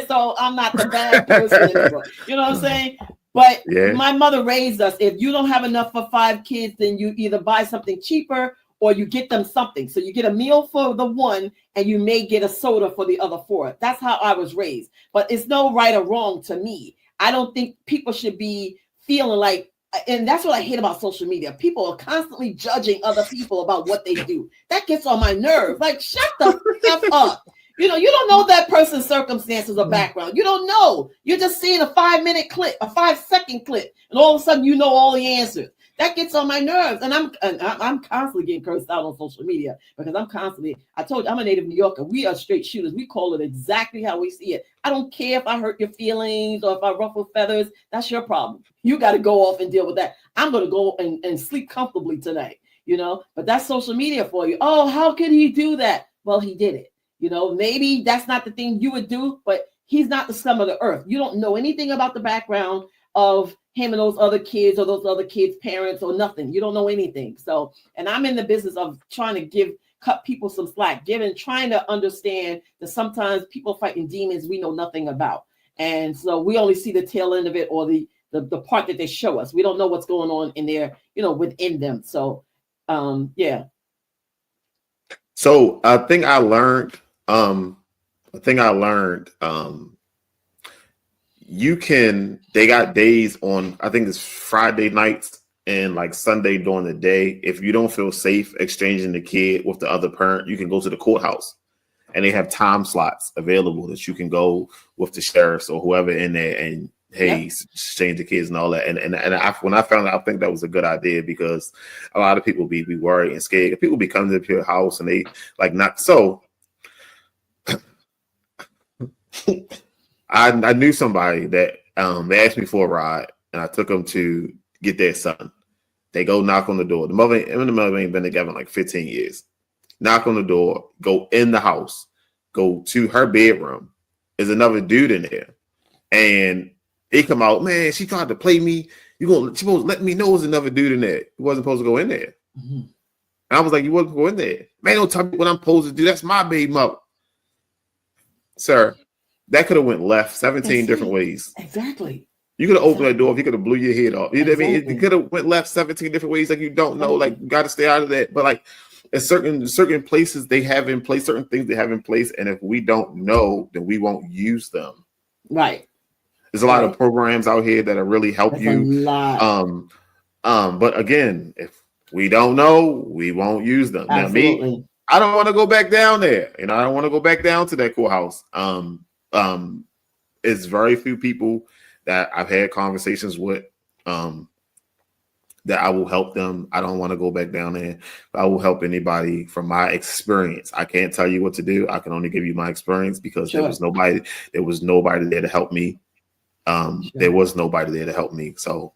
So I'm not the bad person anymore. You know what I'm saying? But my mother raised us. If you don't have enough for 5 kids, then you either buy something cheaper or you get them something. So you get a meal for the one and you may get a soda for the other 4. That's how I was raised. But it's no right or wrong to me. I don't think people should be feeling like, and that's what I hate about social media. People are constantly judging other people about what they do. That gets on my nerves. Like, shut the F up. You know, you don't know that person's circumstances or background. You don't know. You're just seeing a 5-minute clip, a 5-second clip, and all of a sudden you know all the answers. That gets on my nerves, and I'm constantly getting cursed out on social media because I told you I'm a native New Yorker. We are straight shooters. We call it exactly how we see it. I don't care if I hurt your feelings or if I ruffle feathers. That's your problem. You got to go off and deal with that. I'm going to go and sleep comfortably tonight, you know, but that's social media for you. Oh, how could he do that? Well, he did it. You know, maybe that's not the thing you would do, but he's not the scum of the earth. You don't know anything about the background of him and those other kids or those other kids' parents or nothing. You don't know anything. So, and I'm in the business of trying to cut people some slack, trying to understand that sometimes people fighting demons we know nothing about. And so we only see the tail end of it or the part that they show us. We don't know what's going on in there, you know, within them. So, yeah. So I think I learned, they got days on, I think it's Friday nights and like Sunday during the day. If you don't feel safe exchanging the kid with the other parent, you can go to the courthouse and they have time slots available that you can go with the sheriffs or whoever in there and exchange the kids and all that. And when I found out, I think that was a good idea because a lot of people be worried and scared. People be coming to your house and they like not so. I knew somebody that they asked me for a ride and I took them to get their son. They go knock on the door. The mother ain't been together in like 15 years. Knock on the door, go in the house, go to her bedroom. There's another dude in there. And they come out, man, she tried to play me. She supposed to let me know there's another dude in there. He wasn't supposed to go in there. Mm-hmm. And I was like, you wasn't supposed to go in there. Man, don't tell me what I'm supposed to do. That's my baby mother. Sir, that could have went left 17 different ways. Exactly. You could have opened that door if you could have blew your head off. You know what I mean? It could have went left 17 different ways. Like you don't know. Like you got to stay out of that. But like at certain places they have in place, certain things they have in place. And if we don't know, then we won't use them. Right. There's a lot of programs out here that really help you. But again, if we don't know, we won't use them. Absolutely. Now, me, I don't want to go back down there. You know, I don't want to go back down to that courthouse. It's very few people that I've had conversations with that I will help them. I don't want to go back down there. I will help anybody from my experience. I can't tell you what to do. I can only give you my experience because there was nobody there to help me. There was nobody there to help me. So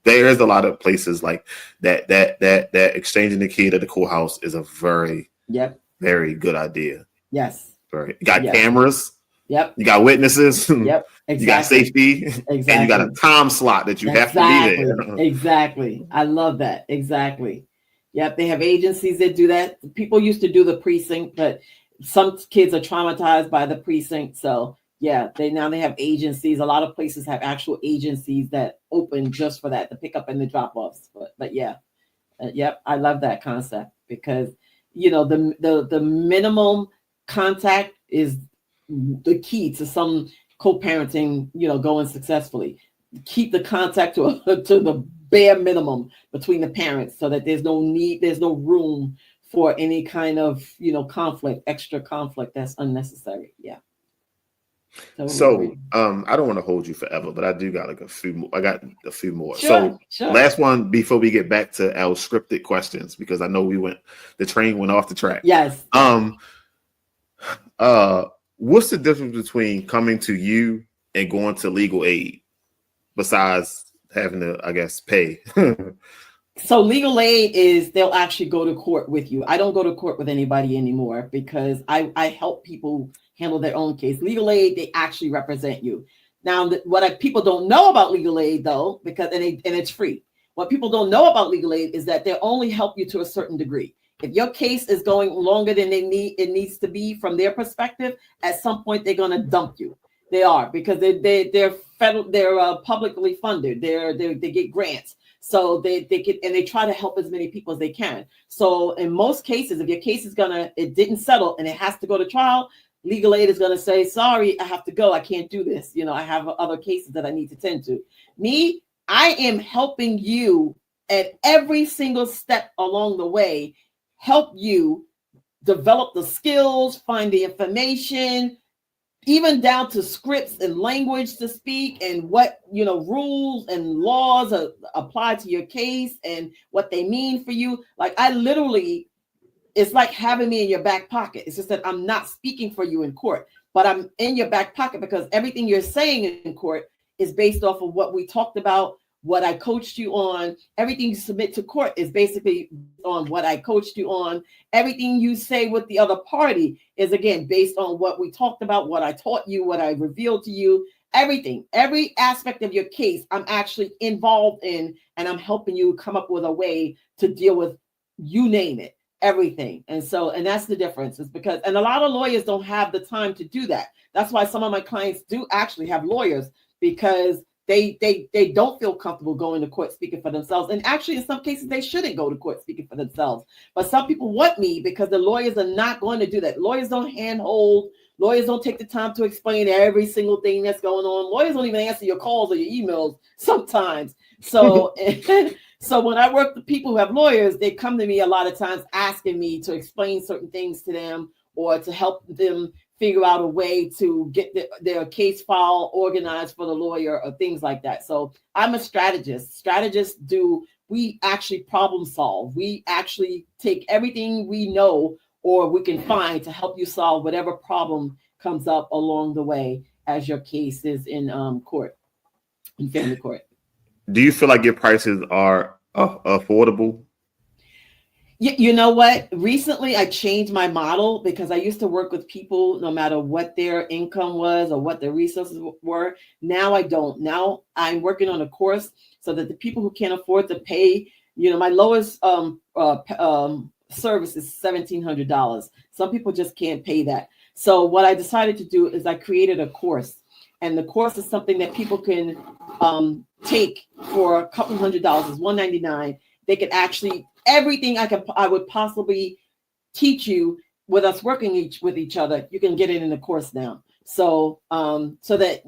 there is a lot of places like that exchanging the kid at the courthouse is a very, very good idea. Yes. Right. You got cameras. Yep. You got witnesses. Yep. Exactly. You got safety. Exactly. And you got a time slot that you have to be there. Exactly. I love that. Exactly. Yep. They have agencies that do that. People used to do the precinct, but some kids are traumatized by the precinct. So yeah, they have agencies. A lot of places have actual agencies that open just for that, the pickup and the drop offs. But yeah, I love that concept because you know the minimum contact is the key to some co-parenting, you know, going successfully. Keep the contact to the bare minimum between the parents so that there's no room for any kind of, conflict, extra conflict that's unnecessary. Yeah. Totally So, agree. I don't want to hold you forever, but I do got like a few more. I got a few more. Sure. Last one before we get back to our scripted questions, because I know the train went off the track. Yes. What's the difference between coming to you and going to legal aid besides having to, I guess, pay? So legal aid is they'll actually go to court with you. I don't go to court with anybody anymore because I help people handle their own case. Legal aid, they actually represent you. Now, people don't know about legal aid, though, because and it's free. What people don't know about legal aid is that they only help you to a certain degree. If your case is going longer than it needs to be from their perspective, at some point they're going to dump you. They are, because they're federal, they're publicly funded. They get grants. So they get, and they try to help as many people as they can. So in most cases, if your case it didn't settle and it has to go to trial, legal aid is going to say, sorry, I have to go. I can't do this. I have other cases that I need to tend to. Me, I am helping you at every single step along the way, help you develop the skills, find the information, even down to scripts and language to speak and what, rules and laws apply to your case and what they mean for you. Like it's like having me in your back pocket. It's just that I'm not speaking for you in court, but I'm in your back pocket because everything you're saying in court is based off of what we talked about, what I coached you on. Everything you submit to court is basically on what I coached you on. Everything you say with the other party is, again, based on what we talked about, what I taught you, what I revealed to you. Everything, every aspect of your case, I'm actually involved in, and I'm helping you come up with a way to deal with, you name it, everything. And that's the difference, is because, and a lot of lawyers don't have the time to do that. That's why some of my clients do actually have lawyers, because they don't feel comfortable going to court speaking for themselves. And actually, in some cases, they shouldn't go to court speaking for themselves. But some people want me because the lawyers are not going to do that. Lawyers don't handhold. Lawyers don't take the time to explain every single thing that's going on. Lawyers don't even answer your calls or your emails sometimes. So, so when I work with people who have lawyers, they come to me a lot of times asking me to explain certain things to them or to help them figure out a way to get their case file organized for the lawyer or things like that. So I'm a strategist. We actually problem solve. We actually take everything we know or we can find to help you solve whatever problem comes up along the way as your case is in court, in family court. Do you feel like your prices are affordable? You know what? Recently, I changed my model because I used to work with people no matter what their income was or what their resources were. Now I don't. Now I'm working on a course so that the people who can't afford to pay, my lowest service is $1,700. Some people just can't pay that. So what I decided to do is I created a course, and the course is something that people can take for a couple $100. It's $199. They can actually everything I would possibly teach you with us working with each other. You can get it in the course now. So so that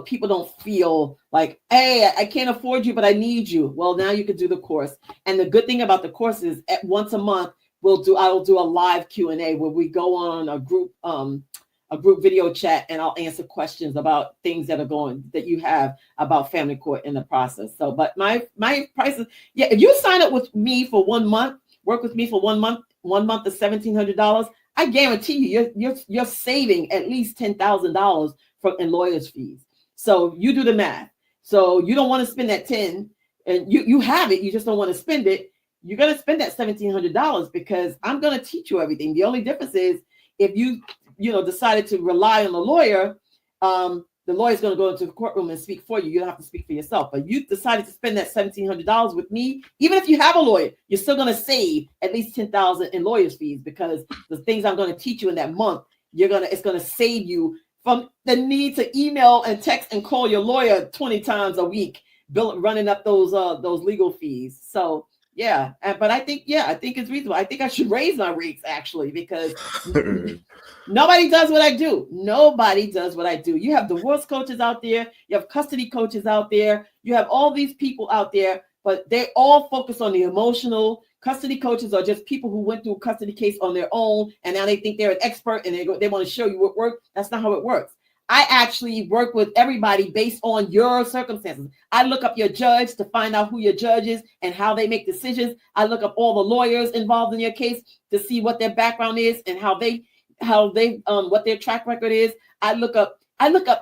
people don't feel like, hey, I can't afford you, but I need you. Well, now you can do the course. And the good thing about the course is once a month I will do a live Q&A where we go on a group video chat, and I'll answer questions about things that you have about family court in the process. So, but my prices, if you sign up with me for 1 month, work with me for 1 month, is $1,700. I guarantee you're saving at least $10,000 in lawyers' fees. So you do the math. So you don't want to spend that 10, and you have it. You just don't want to spend it. You're going to spend that $1,700 because I'm going to teach you everything. The only difference is if you decided to rely on the lawyer, the lawyer's going to go into the courtroom and speak for you. You don't have to speak for yourself. But you decided to spend that $1,700 with me. Even if you have a lawyer, you're still going to save at least $10,000 in lawyer's fees, because the things I'm going to teach you in that month, it's going to save you from the need to email and text and call your lawyer 20 times a week, running up those legal fees. So yeah, but I think it's reasonable. I think I should raise my rates actually, because nobody does what I do. Nobody does what I do. You have divorce coaches out there. You have custody coaches out there. You have all these people out there but they all focus on the emotional. Custody coaches are just people who went through a custody case on their own, and now they think they're an expert and they want to show you what worked. That's not how it works. I actually work with everybody based on your circumstances. I look up your judge to find out who your judge is and how they make decisions. I look up all the lawyers involved in your case to see what their background is and how they what their track record is. I look up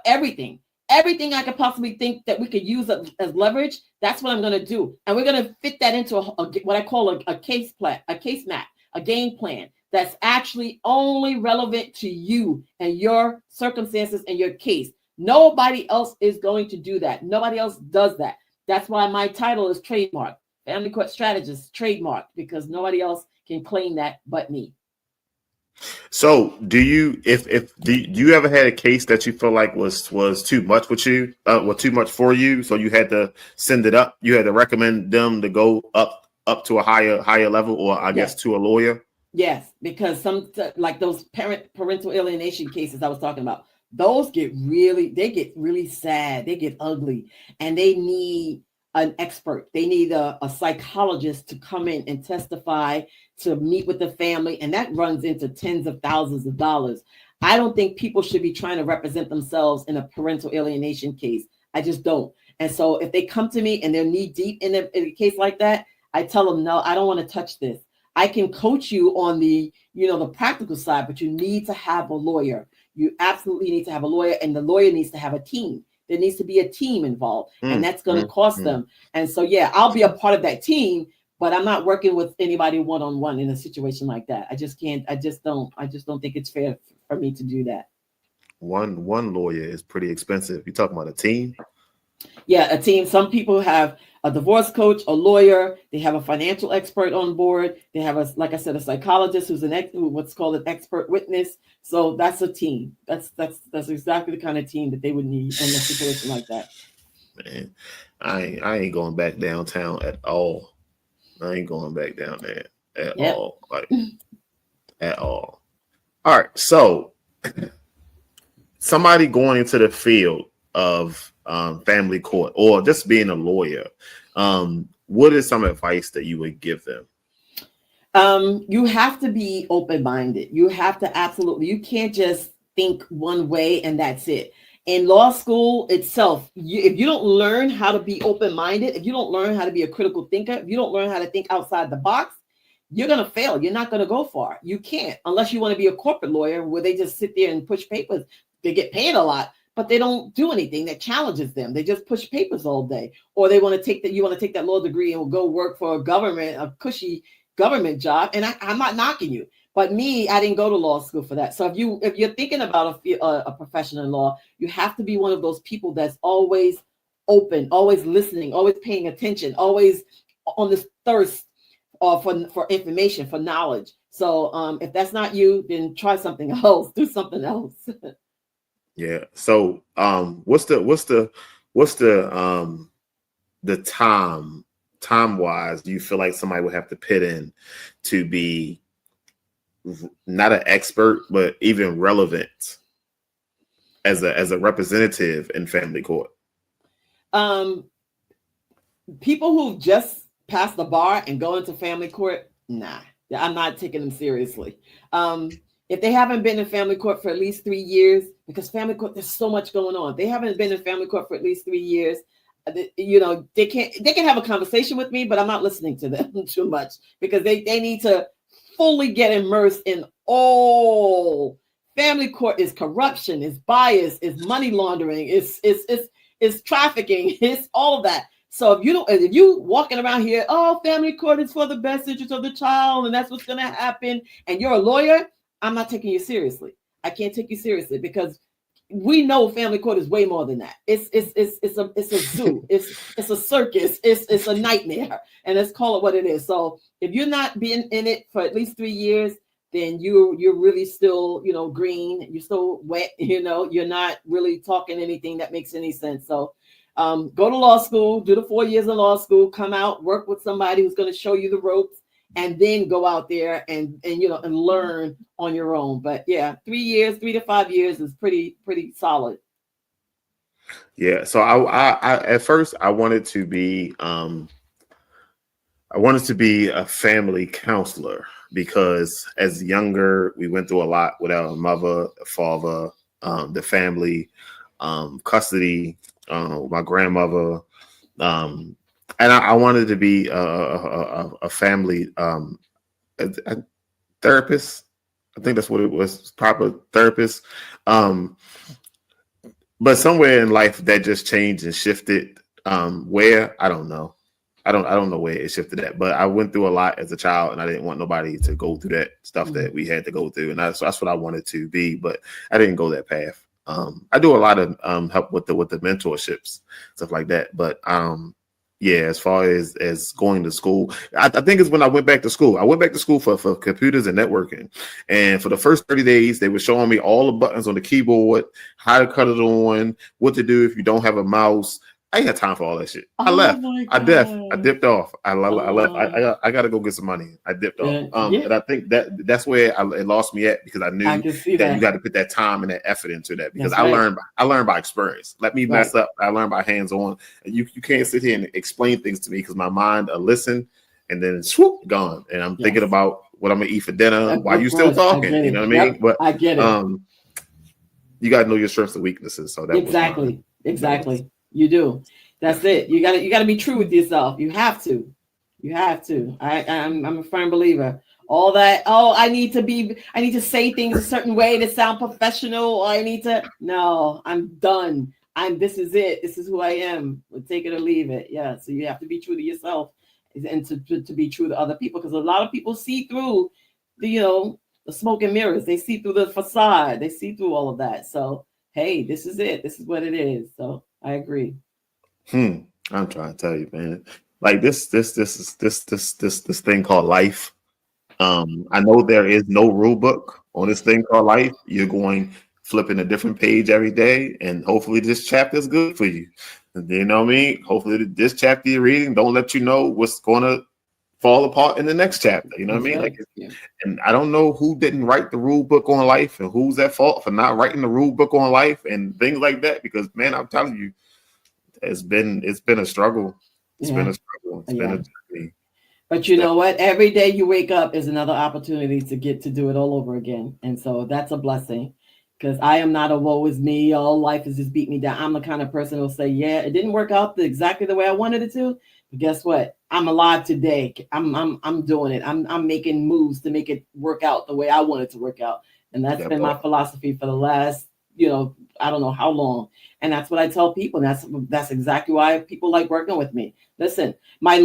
everything I could possibly think that we could use as leverage. That's what I'm going to do, and we're going to fit that into what I call a case plan, a case map, a game plan that's actually only relevant to you and your circumstances and your case. Nobody else is going to do that. Nobody else does that. That's why my title is trademark, Family Court Strategist, trademark, because nobody else can claim that but me. So do you ever had a case that you feel like was too much with you, too much for you, so you had to send it up? You had to recommend them to go up to a higher level, or I guess to a lawyer? Yes, because some, like those parental alienation cases I was talking about, those get really sad. They get ugly, and they need an expert. They need a psychologist to come in and testify, to meet with the family, and that runs into tens of thousands of dollars. I don't think people should be trying to represent themselves in a parental alienation case. I just don't. And so if they come to me and they're knee deep in a case like that, I tell them, no, I don't want to touch this. I can coach you on the practical side, but you need to have a lawyer. You absolutely need to have a lawyer, and the lawyer needs to have a team. There needs to be a team involved, and that's going to cost them. And so, yeah, I'll be a part of that team, but I'm not working with anybody one-on-one in a situation like that. I just can't. I just don't think it's fair for me to do that. One lawyer is pretty expensive. You talking about a team? Yeah, a team. Some people have a divorce coach, a lawyer. They have a financial expert on board. They have like I said, a psychologist who's what's called an expert witness. So that's a team. That's exactly the kind of team that they would need in a situation like that. Man, I ain't going back downtown at all. I ain't going back down there at all. Like at all. All right. So somebody going into the field of family court or just being a lawyer, what is some advice that you would give them? You have to be open-minded. You have to you can't just think one way and that's it. In law school itself, if you don't learn how to be open-minded, if you don't learn how to be a critical thinker, if you don't learn how to think outside the box, you're going to fail. You're not going to go far. You can't, unless you want to be a corporate lawyer where they just sit there and push papers. They get paid a lot, but they don't do anything that challenges them. They just push papers all day. Or you want to take that law degree and go work for a cushy government job. And I'm not knocking you, but me, I didn't go to law school for that. So if you're thinking about a profession in law, you have to be one of those people that's always open, always listening, always paying attention, always on this thirst for information, for knowledge. So if that's not you, then try something else. Do something else. Yeah. So what's the time wise do you feel like somebody would have to put in to be not an expert but even relevant as a representative in family court? People who just pass the bar and go into family court, nah, I'm not taking them seriously. If they haven't been in family court for at least 3 years, because family court, there's so much going on. They haven't been in family court for at least 3 years. They can have a conversation with me, but I'm not listening to them too much because they need to fully get immersed in all. Family court is corruption, is bias, is money laundering, is trafficking, it's all of that. So if you walking around here, oh, family court is for the best interest of the child, and that's what's going to happen, and you're a lawyer, I'm not taking you seriously. I can't take you seriously because we know family court is way more than that. It's a zoo. it's a circus. It's a nightmare, and let's call it what it is. So if you're not being in it for at least 3 years, then you're really still green. You're still wet. You're not really talking anything that makes any sense. So go to law school, do the 4 years in law school, come out, work with somebody who's going to show you the ropes, and then go out there and learn on your own. But yeah, 3 to 5 years is pretty solid. Yeah. So I at first I wanted to be I wanted to be a family counselor because as younger, we went through a lot with our mother, father, the family, custody, my grandmother, um, and I wanted to be a family a therapist. I think that's what it was, proper therapist. Um, but somewhere in life that just changed and shifted. Where I don't know. I don't know where it shifted at, but I went through a lot as a child, and I didn't want nobody to go through that stuff that we had to go through, and that's what I wanted to be, but I didn't go that path. I do a lot of help with the mentorships, stuff like that, but yeah, as far as going to school, I think it's when I went back to school. I went back to school for computers and networking, and for the first 30 days, they were showing me all the buttons on the keyboard, how to cut it on, what to do if you don't have a mouse. I ain't had time for all that shit. I left. I dipped off. I left. I got to go get some money. I dipped off. And I think that's where it lost me at, because I knew that you got to put that time and that effort into that, because I learned by experience. Let me mess up. I learned by hands on. And you can't sit here and explain things to me, because my mind will listen and then swoop, gone. And I'm thinking about what I'm gonna eat for dinner while you still talking. You know what I mean? But I get it. You got to know your strengths and weaknesses. So that exactly. You do. That's it. You got to be true with yourself. You have to. I'm a firm believer. All that, I need to say things a certain way to sound professional, or no, I'm done. This is it. This is who I am. We'll take it or leave it. Yeah. So you have to be true to yourself and to be true to other people, because a lot of people see through the smoke and mirrors. They see through the facade. They see through all of that. So, hey, this is it. This is what it is. So I agree. I'm trying to tell you, man. Like this thing called life. I know there is no rule book on this thing called life. You're going flipping a different page every day, and hopefully this chapter is good for you. And you know what I mean? Hopefully this chapter you're reading don't let you know what's going to fall apart in the next chapter. You know what I mean? Like, and I don't know who didn't write the rule book on life, and who's at fault for not writing the rule book on life and things like that. Because, man, I'm telling you, it's been a struggle. It's been a struggle. It's been a journey. But you know what? Every day you wake up is another opportunity to get to do it all over again. And so that's a blessing, because I am not a woe is me. All life is just beat me down. I'm the kind of person who'll say, yeah, it didn't work out exactly the way I wanted it to. But guess what? I'm alive today. I'm doing it. I'm making moves to make it work out the way I want it to work out. And that's been my philosophy for the last, I don't know how long. And that's what I tell people. And that's exactly why people like working with me. Listen, my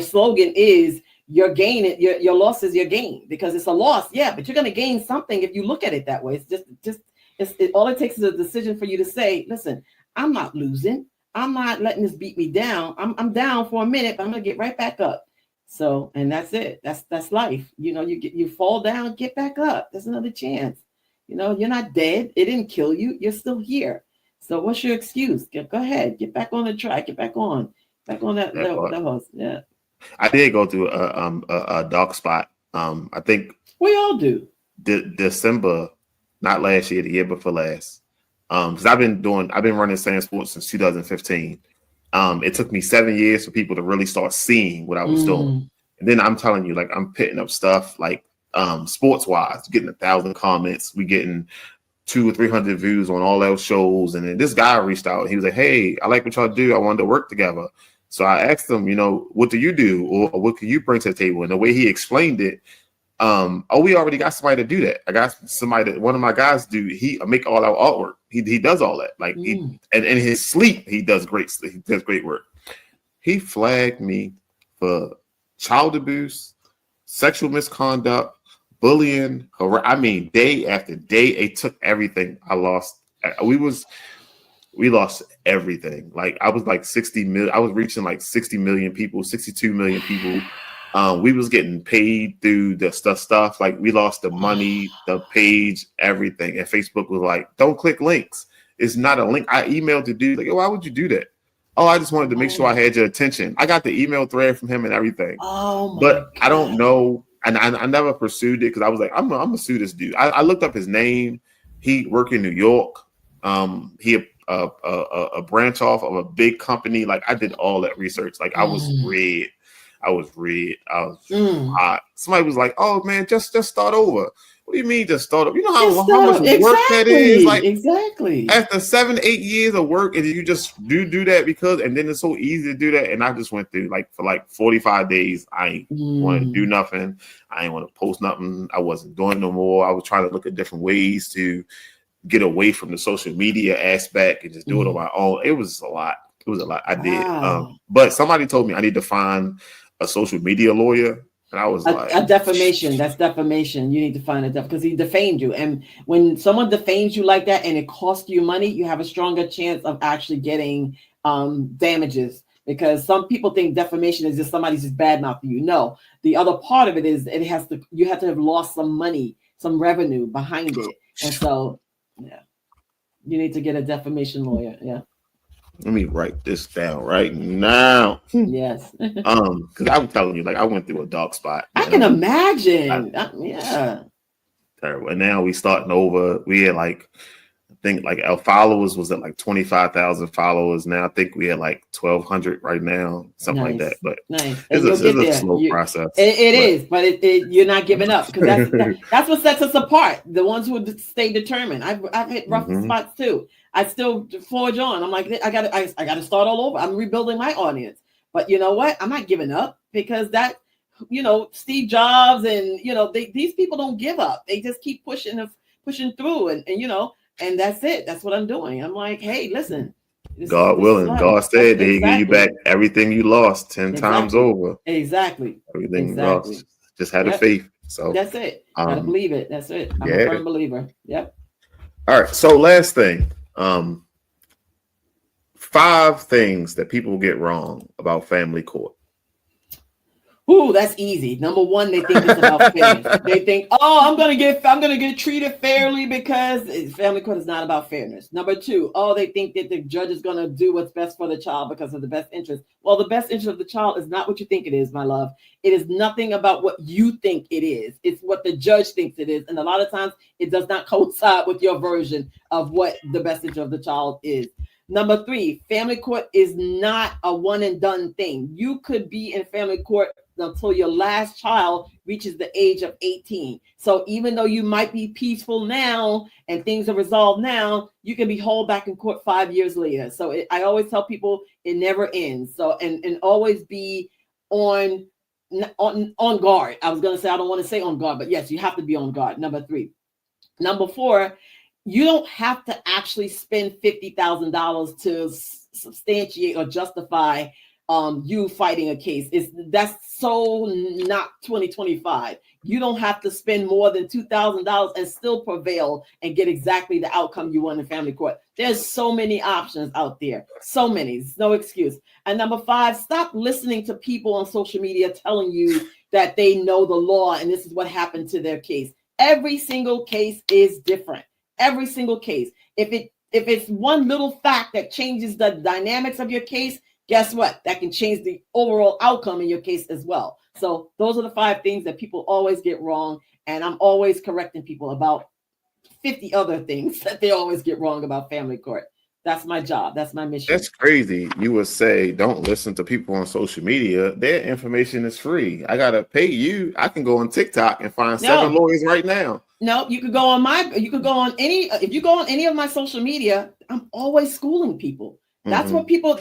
slogan is your gain, your loss is your gain, because it's a loss. Yeah, but you're going to gain something if you look at it that way. It's all it takes is a decision for you to say, listen, I'm not losing. I'm not letting this beat me down. I'm down for a minute, but I'm going to get right back up. So, and that's it. That's life. You fall down, get back up. There's another chance. You're not dead. It didn't kill you. You're still here. So what's your excuse? Go ahead. Get back on the track. Get back on that horse. Yeah. I did go through a dark spot. I think we all do. December, not last year, the year before last. Because I've been running SamzSportz since 2015. It took me 7 years for people to really start seeing what I was doing. And then I'm telling you, like, I'm putting up stuff like sports wise, getting 1,000 comments. We getting 200 or 300 views on all those shows. And then this guy reached out. He was like, hey, I like what y'all do. I wanted to work together. So I asked him, what do you do? Or what can you bring to the table? And the way he explained it, we already got somebody to do that. I got somebody that one of my guys do. He make all our artwork. He does all that. Like and in his sleep, he does great work. He flagged me for child abuse, sexual misconduct, bullying. Day after day, it took everything. We lost everything. Like I was like 60 million. I was reaching like 60 million people, 62 million people. We was getting paid through the stuff. Like we lost the money, the page, everything. And Facebook was like, don't click links. It's not a link. I emailed the dude like, why would you do that? Oh, I just wanted to make sure I had your attention. I got the email thread from him and everything. But God. I don't know. And I never pursued it because I was like, I'm gonna sue this dude. I looked up his name. He worked in New York. He a branch off of a big company. Like I did all that research. Like I was red. I was red. I was hot. Somebody was like, "Oh man, just start over." What do you mean just start over? You know how much work that is? Like exactly. After 7-8 years of work, and you just do that and then it's so easy to do that. And I just went through for 45 days. I ain't want to do nothing. I ain't want to post nothing. I wasn't doing no more. I was trying to look at different ways to get away from the social media aspect and just do it on my own. It was a lot. It was a lot. I did. But somebody told me I need to find a social media lawyer. And I was like, a defamation. That's defamation. You need to find because he defamed you. And when someone defames you like that and it costs you money, you have a stronger chance of actually getting damages. Because some people think defamation is just somebody's just bad mouthing you. No, the other part of it is you have to have lost some money, some revenue behind it. And so, yeah, you need to get a defamation lawyer. Yeah. Let me write this down right now. Yes. Because I'm telling you, I went through a dark spot. I can imagine. Yeah. Terrible. And now we starting over. We had I think our followers was at 25,000 followers. Now I think we had 1,200 right now, something like that. But it's a slow process. It is, but you're not giving up because that's what sets us apart. The ones who stay determined. I've hit rough spots too. I still forge on. I'm like, I gotta start all over. I'm rebuilding my audience. But you know what? I'm not giving up because Steve Jobs and these people don't give up. They just keep pushing through and that's it. That's what I'm doing. I'm like, hey, listen. God willing. God said that He give you back everything you lost 10 times over. Exactly. Everything you lost. Just had the faith. So that's it. Gotta believe it. That's it. I'm a firm believer. Yep. All right. So last thing. 5 things that people get wrong about family court. Ooh, that's easy. Number one, they think it's about fairness. They think, I'm gonna get treated fairly because family court is not about fairness. Number two, they think that the judge is gonna do what's best for the child because of the best interest. Well, the best interest of the child is not what you think it is, my love. It is nothing about what you think it is. It's what the judge thinks it is, and a lot of times it does not coincide with your version of what the best interest of the child is. Number 3, family court is not a one and done thing. You could be in family court until your last child reaches the age of 18. So even though you might be peaceful now and things are resolved now, you can be hauled back in court 5 years later. So I always tell people it never ends. So and always be on guard. I was going to say, I don't want to say on guard, but yes, you have to be on guard. Number 3. Number 4, you don't have to actually spend $50,000 to substantiate or justify you fighting a case. That's so not 2025. You don't have to spend more than $2,000 and still prevail and get exactly the outcome you want in family court. There's so many options out there. So many. It's no excuse. And number 5, stop listening to people on social media telling you that they know the law and this is what happened to their case. Every single case is different. Every single case. If it's one little fact that changes the dynamics of your case, guess what? That can change the overall outcome in your case as well. So those are the 5 things that people always get wrong. And I'm always correcting people about 50 other things that they always get wrong about family court. That's my job. That's my mission. That's crazy. You would say, don't listen to people on social media. Their information is free. I got to pay you. I can go on TikTok and find 7 lawyers right now. No, you could go on if you go on any of my social media, I'm always schooling people. That's what people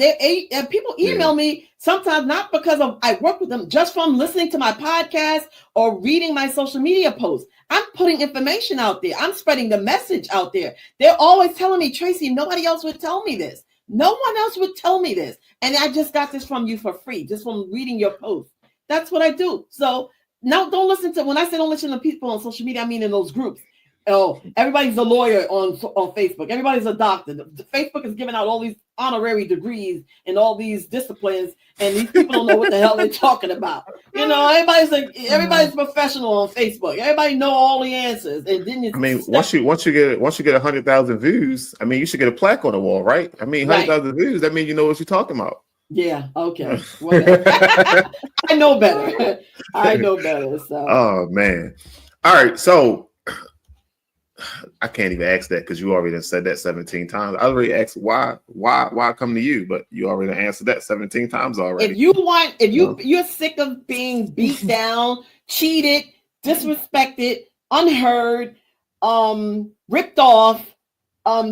email me sometimes, not because I work with them, just from listening to my podcast or reading my social media posts. I'm putting information out there. I'm spreading the message out there. They're always telling me, Tracey, nobody else would tell me this. No one else would tell me this. And I just got this from you for free, just from reading your post. That's what I do. So now don't listen to, when I say don't listen to people on social media, I mean in those groups. Oh, everybody's a lawyer on Facebook. Everybody's a doctor. Facebook is giving out all these honorary degrees in all these disciplines, and these people don't know what the hell they're talking about. Everybody's professional on Facebook. Everybody know all the answers. And then once you get 100,000 views, you should get a plaque on the wall, right? 100,000 views, that means you know what you're talking about. Yeah. Okay. I know better. So. Oh man. All right. So I can't even ask that because you already said that 17 times. I already asked why come to you, but you already answered that 17 times already. You're sick of being beat down, cheated, disrespected, unheard, ripped off,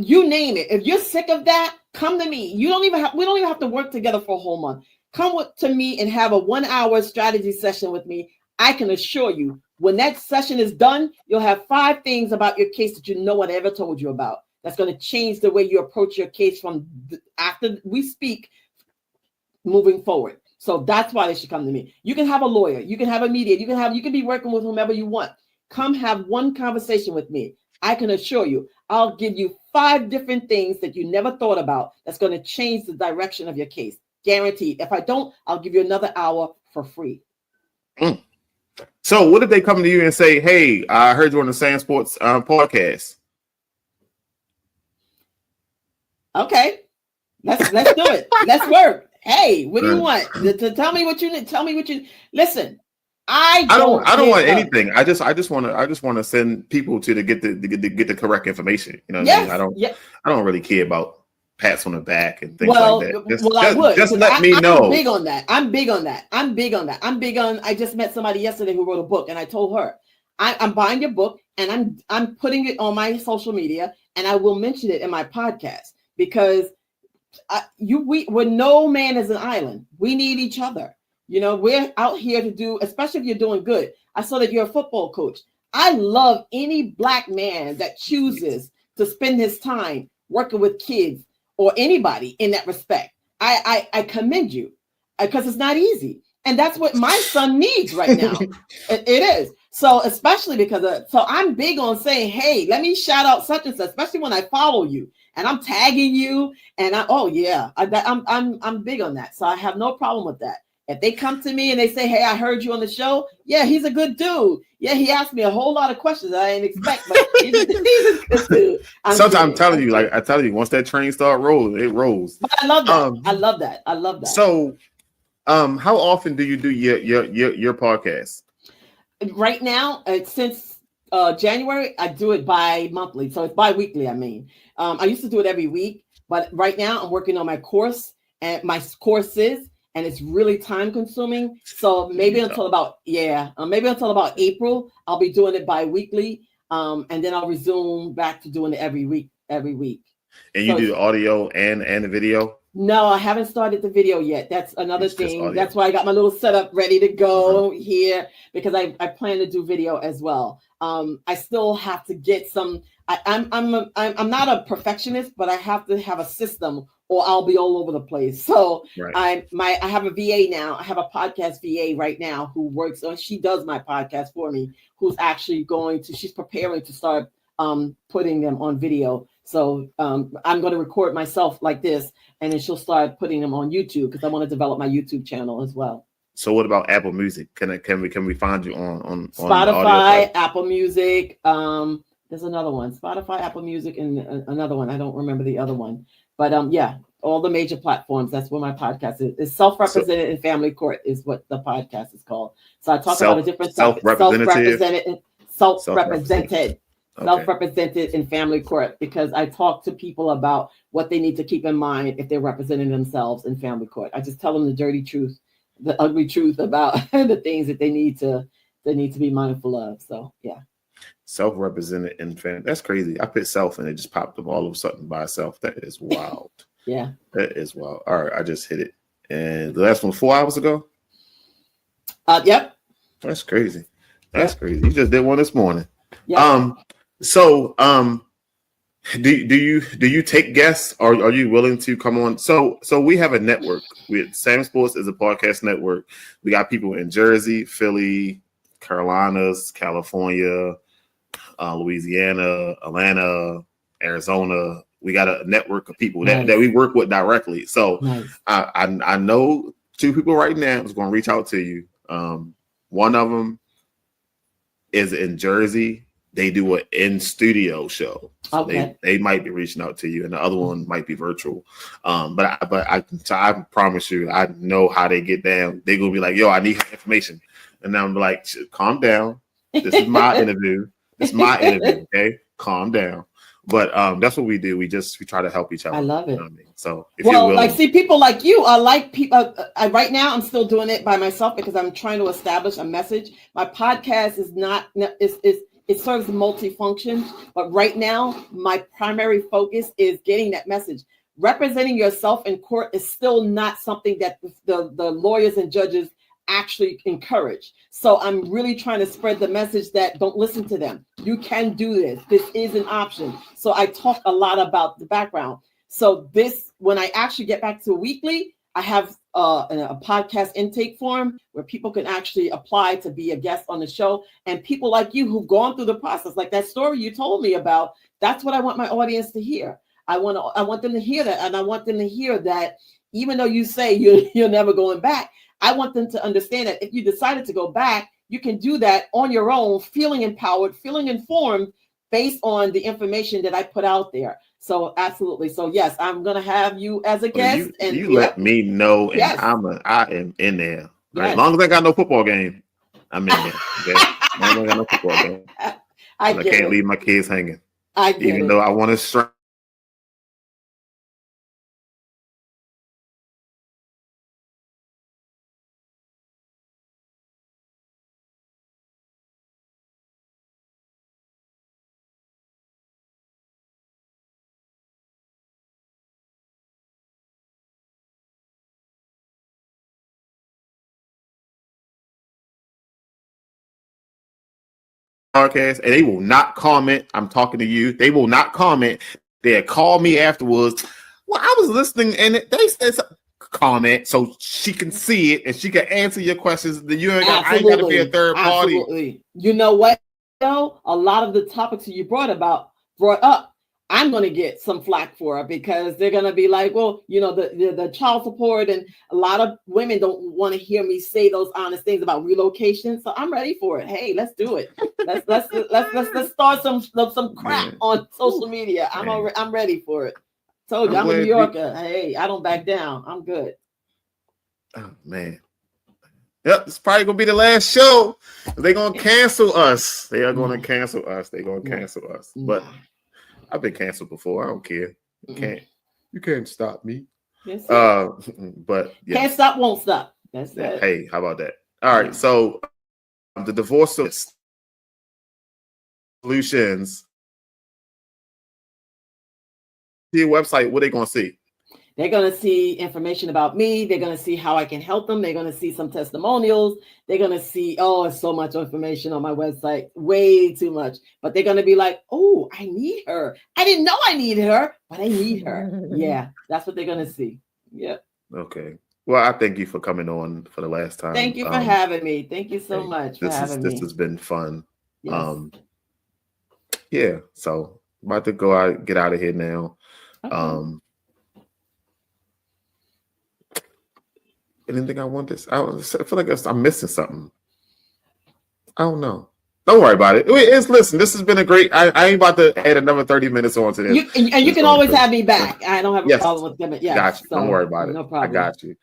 you name it. If you're sick of that, come to me. We don't even have to work together for a whole month. Come to me and have a 1-hour strategy session with me. I can assure you, when that session is done, you'll have 5 things about your case that no one ever told you about. That's going to change the way you approach your case from after we speak moving forward. So that's why they should come to me. You can have a lawyer, you can have a mediator, you can be working with whomever you want. Come have one conversation with me. I can assure you, I'll give you 5 different things that you never thought about that's going to change the direction of your case. Guaranteed. If I don't, I'll give you another hour for free. So what if they come to you and say, hey, I heard you on the SamzSportz podcast? Okay, let's do it. Let's work. Hey, what do you want? Tell me what you need. Tell me what you listen. I don't want anything. I just want to send people to get the correct information. You know what I mean? I don't really care about pats on the back and things like that. Just let me know. I'm big on that. I just met somebody yesterday who wrote a book, and I told her, I'm buying your book and I'm putting it on my social media, and I will mention it in my podcast because we're no man is an island. We need each other. You know, we're out here to do, especially if you're doing good. I saw that you're a football coach. I love any Black man that chooses to spend his time working with kids or anybody in that respect. I commend you because it's not easy. And that's what my son needs right now. It is. So especially because so I'm big on saying, hey, let me shout out such and such, especially when I follow you and I'm tagging you. And I'm big on that. So I have no problem with that. If they come to me and they say, hey, I heard you on the show. Yeah, he's a good dude. Yeah, he asked me a whole lot of questions I didn't expect, but he's a good dude. Sometimes I'm telling you, like I tell you, once that train start rolling, it rolls. But I love that. I love that. So how often do you do your podcast? Right now, since January, I do it bi-monthly. So it's bi-weekly, I mean. I used to do it every week, but right now I'm working on my course and my courses. And it's really time consuming. So maybe until about April, I'll be doing it bi-weekly. And then I'll resume back to doing it every week. And you do the audio and the video? No, I haven't started the video yet. That's another thing. That's why I got my little setup ready to go here because I plan to do video as well. I still have to get some. I'm not a perfectionist, but I have to have a system or I'll be all over the place. So I have a VA now. I have a podcast VA right now who works on. She does my podcast for me. Who's actually she's preparing to start putting them on video. So I'm going to record myself like this, and then she'll start putting them on YouTube because I want to develop my YouTube channel as well. So what about Apple Music? Can we find you on Spotify, Apple Music? There's another one, Spotify, Apple Music, and another one. I don't remember the other one, but all the major platforms. That's where my podcast is. It's Self-Represented in Family Court is what the podcast is called. So I talk about a different self-represented. Self-represented in family court because I talk to people about what they need to keep in mind if they're representing themselves in family court. I just tell them the dirty truth, the ugly truth about the things that they need to be mindful of. So yeah. Self-represented in family. That's crazy. I put self and it just popped up all of a sudden by itself. That is wild. Yeah. That is wild. All right. I just hit it. And the last one 4 hours ago? Yep. That's crazy. That's crazy. You just did one this morning. Yeah. So, do you take guests, or are you willing to come on? So we have a network. SamzSportz is a podcast network. We got people in Jersey, Philly, Carolinas, California, Louisiana, Atlanta, Arizona. We got a network of people that we work with directly. So I know 2 people right now is going to reach out to you. One of them is in Jersey. They do an in-studio show. So okay. They might be reaching out to you, and the other one might be virtual. But I promise you, I know how they get down. They're going to be like, yo, I need information. And I'm like, calm down. This is my interview. Okay? calm down. But that's what we do. We try to help each other. I love it. You know what I mean? So if well, you're like, see, people like you are like people. Right now, I'm still doing it by myself because I'm trying to establish a message. My podcast is not it serves multifunction, but right now, my primary focus is getting that message. Representing yourself in court is still not something that the lawyers and judges actually encourage. So I'm really trying to spread the message that don't listen to them. You can do this. This is an option. So I talk a lot about the background. So when I actually get back to weekly, I have a podcast intake form where people can actually apply to be a guest on the show. And people like you who've gone through the process, like that story you told me about, that's what I want my audience to hear. I want them to hear that. And I want them to hear that even though you say you're never going back, I want them to understand that if you decided to go back, you can do that on your own, feeling empowered, feeling informed based on the information that I put out there. So absolutely. So yes, I'm going to have you as a guest. You let me know, and yes. I am in there. Right? Yes. As long as I got no football game, I'm in there. Okay? As long as I got no football game. I can't leave my kids hanging. Even though I want to strike. Podcast, and they will not comment. I'm talking to you. They will not comment. They'll call me afterwards. Well, I was listening, and they said comment so she can see it and she can answer your questions. I ain't got to be a third party. Absolutely. You know what? Though a lot of the topics you brought up, I'm going to get some flack for it because they're going to be like, well, you know, the child support, and a lot of women don't want to hear me say those honest things about relocation. So I'm ready for it. Hey, let's do it. Let's start some crap on social media. I'm ready for it. Told you, I'm a New Yorker. Hey, I don't back down. I'm good. Oh man. Yep, it's probably gonna be the last show. They're gonna cancel us. They are gonna cancel us. They're gonna cancel us. But I've been canceled before. I don't care. You can't stop me. Yes, but yeah. Can't stop, won't stop. That's it. Hey, how about that? All right. So the divorce solutions. Your website, what are they gonna see? They're going to see information about me. They're going to see how I can help them. They're going to see some testimonials. They're going to see, so much information on my website, way too much. But they're going to be like, oh, I need her. I didn't know I needed her, but I need her. Yeah, that's what they're going to see. Yep. Okay. Well, I thank you for coming on for the last time. Thank you for having me. Thank you so much for having me. This has been fun. Yes. Yeah. So I'm about to get out of here now. Okay. Anything I want this? I feel like I'm missing something. I don't know. Don't worry about it. Listen, this has been a great. I ain't about to add another 30 minutes on to this. You can always have me back. I don't have a problem with them. Yeah, got you. Don't worry about it. No problem. I got you.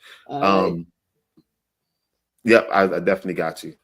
Yep, I definitely got you.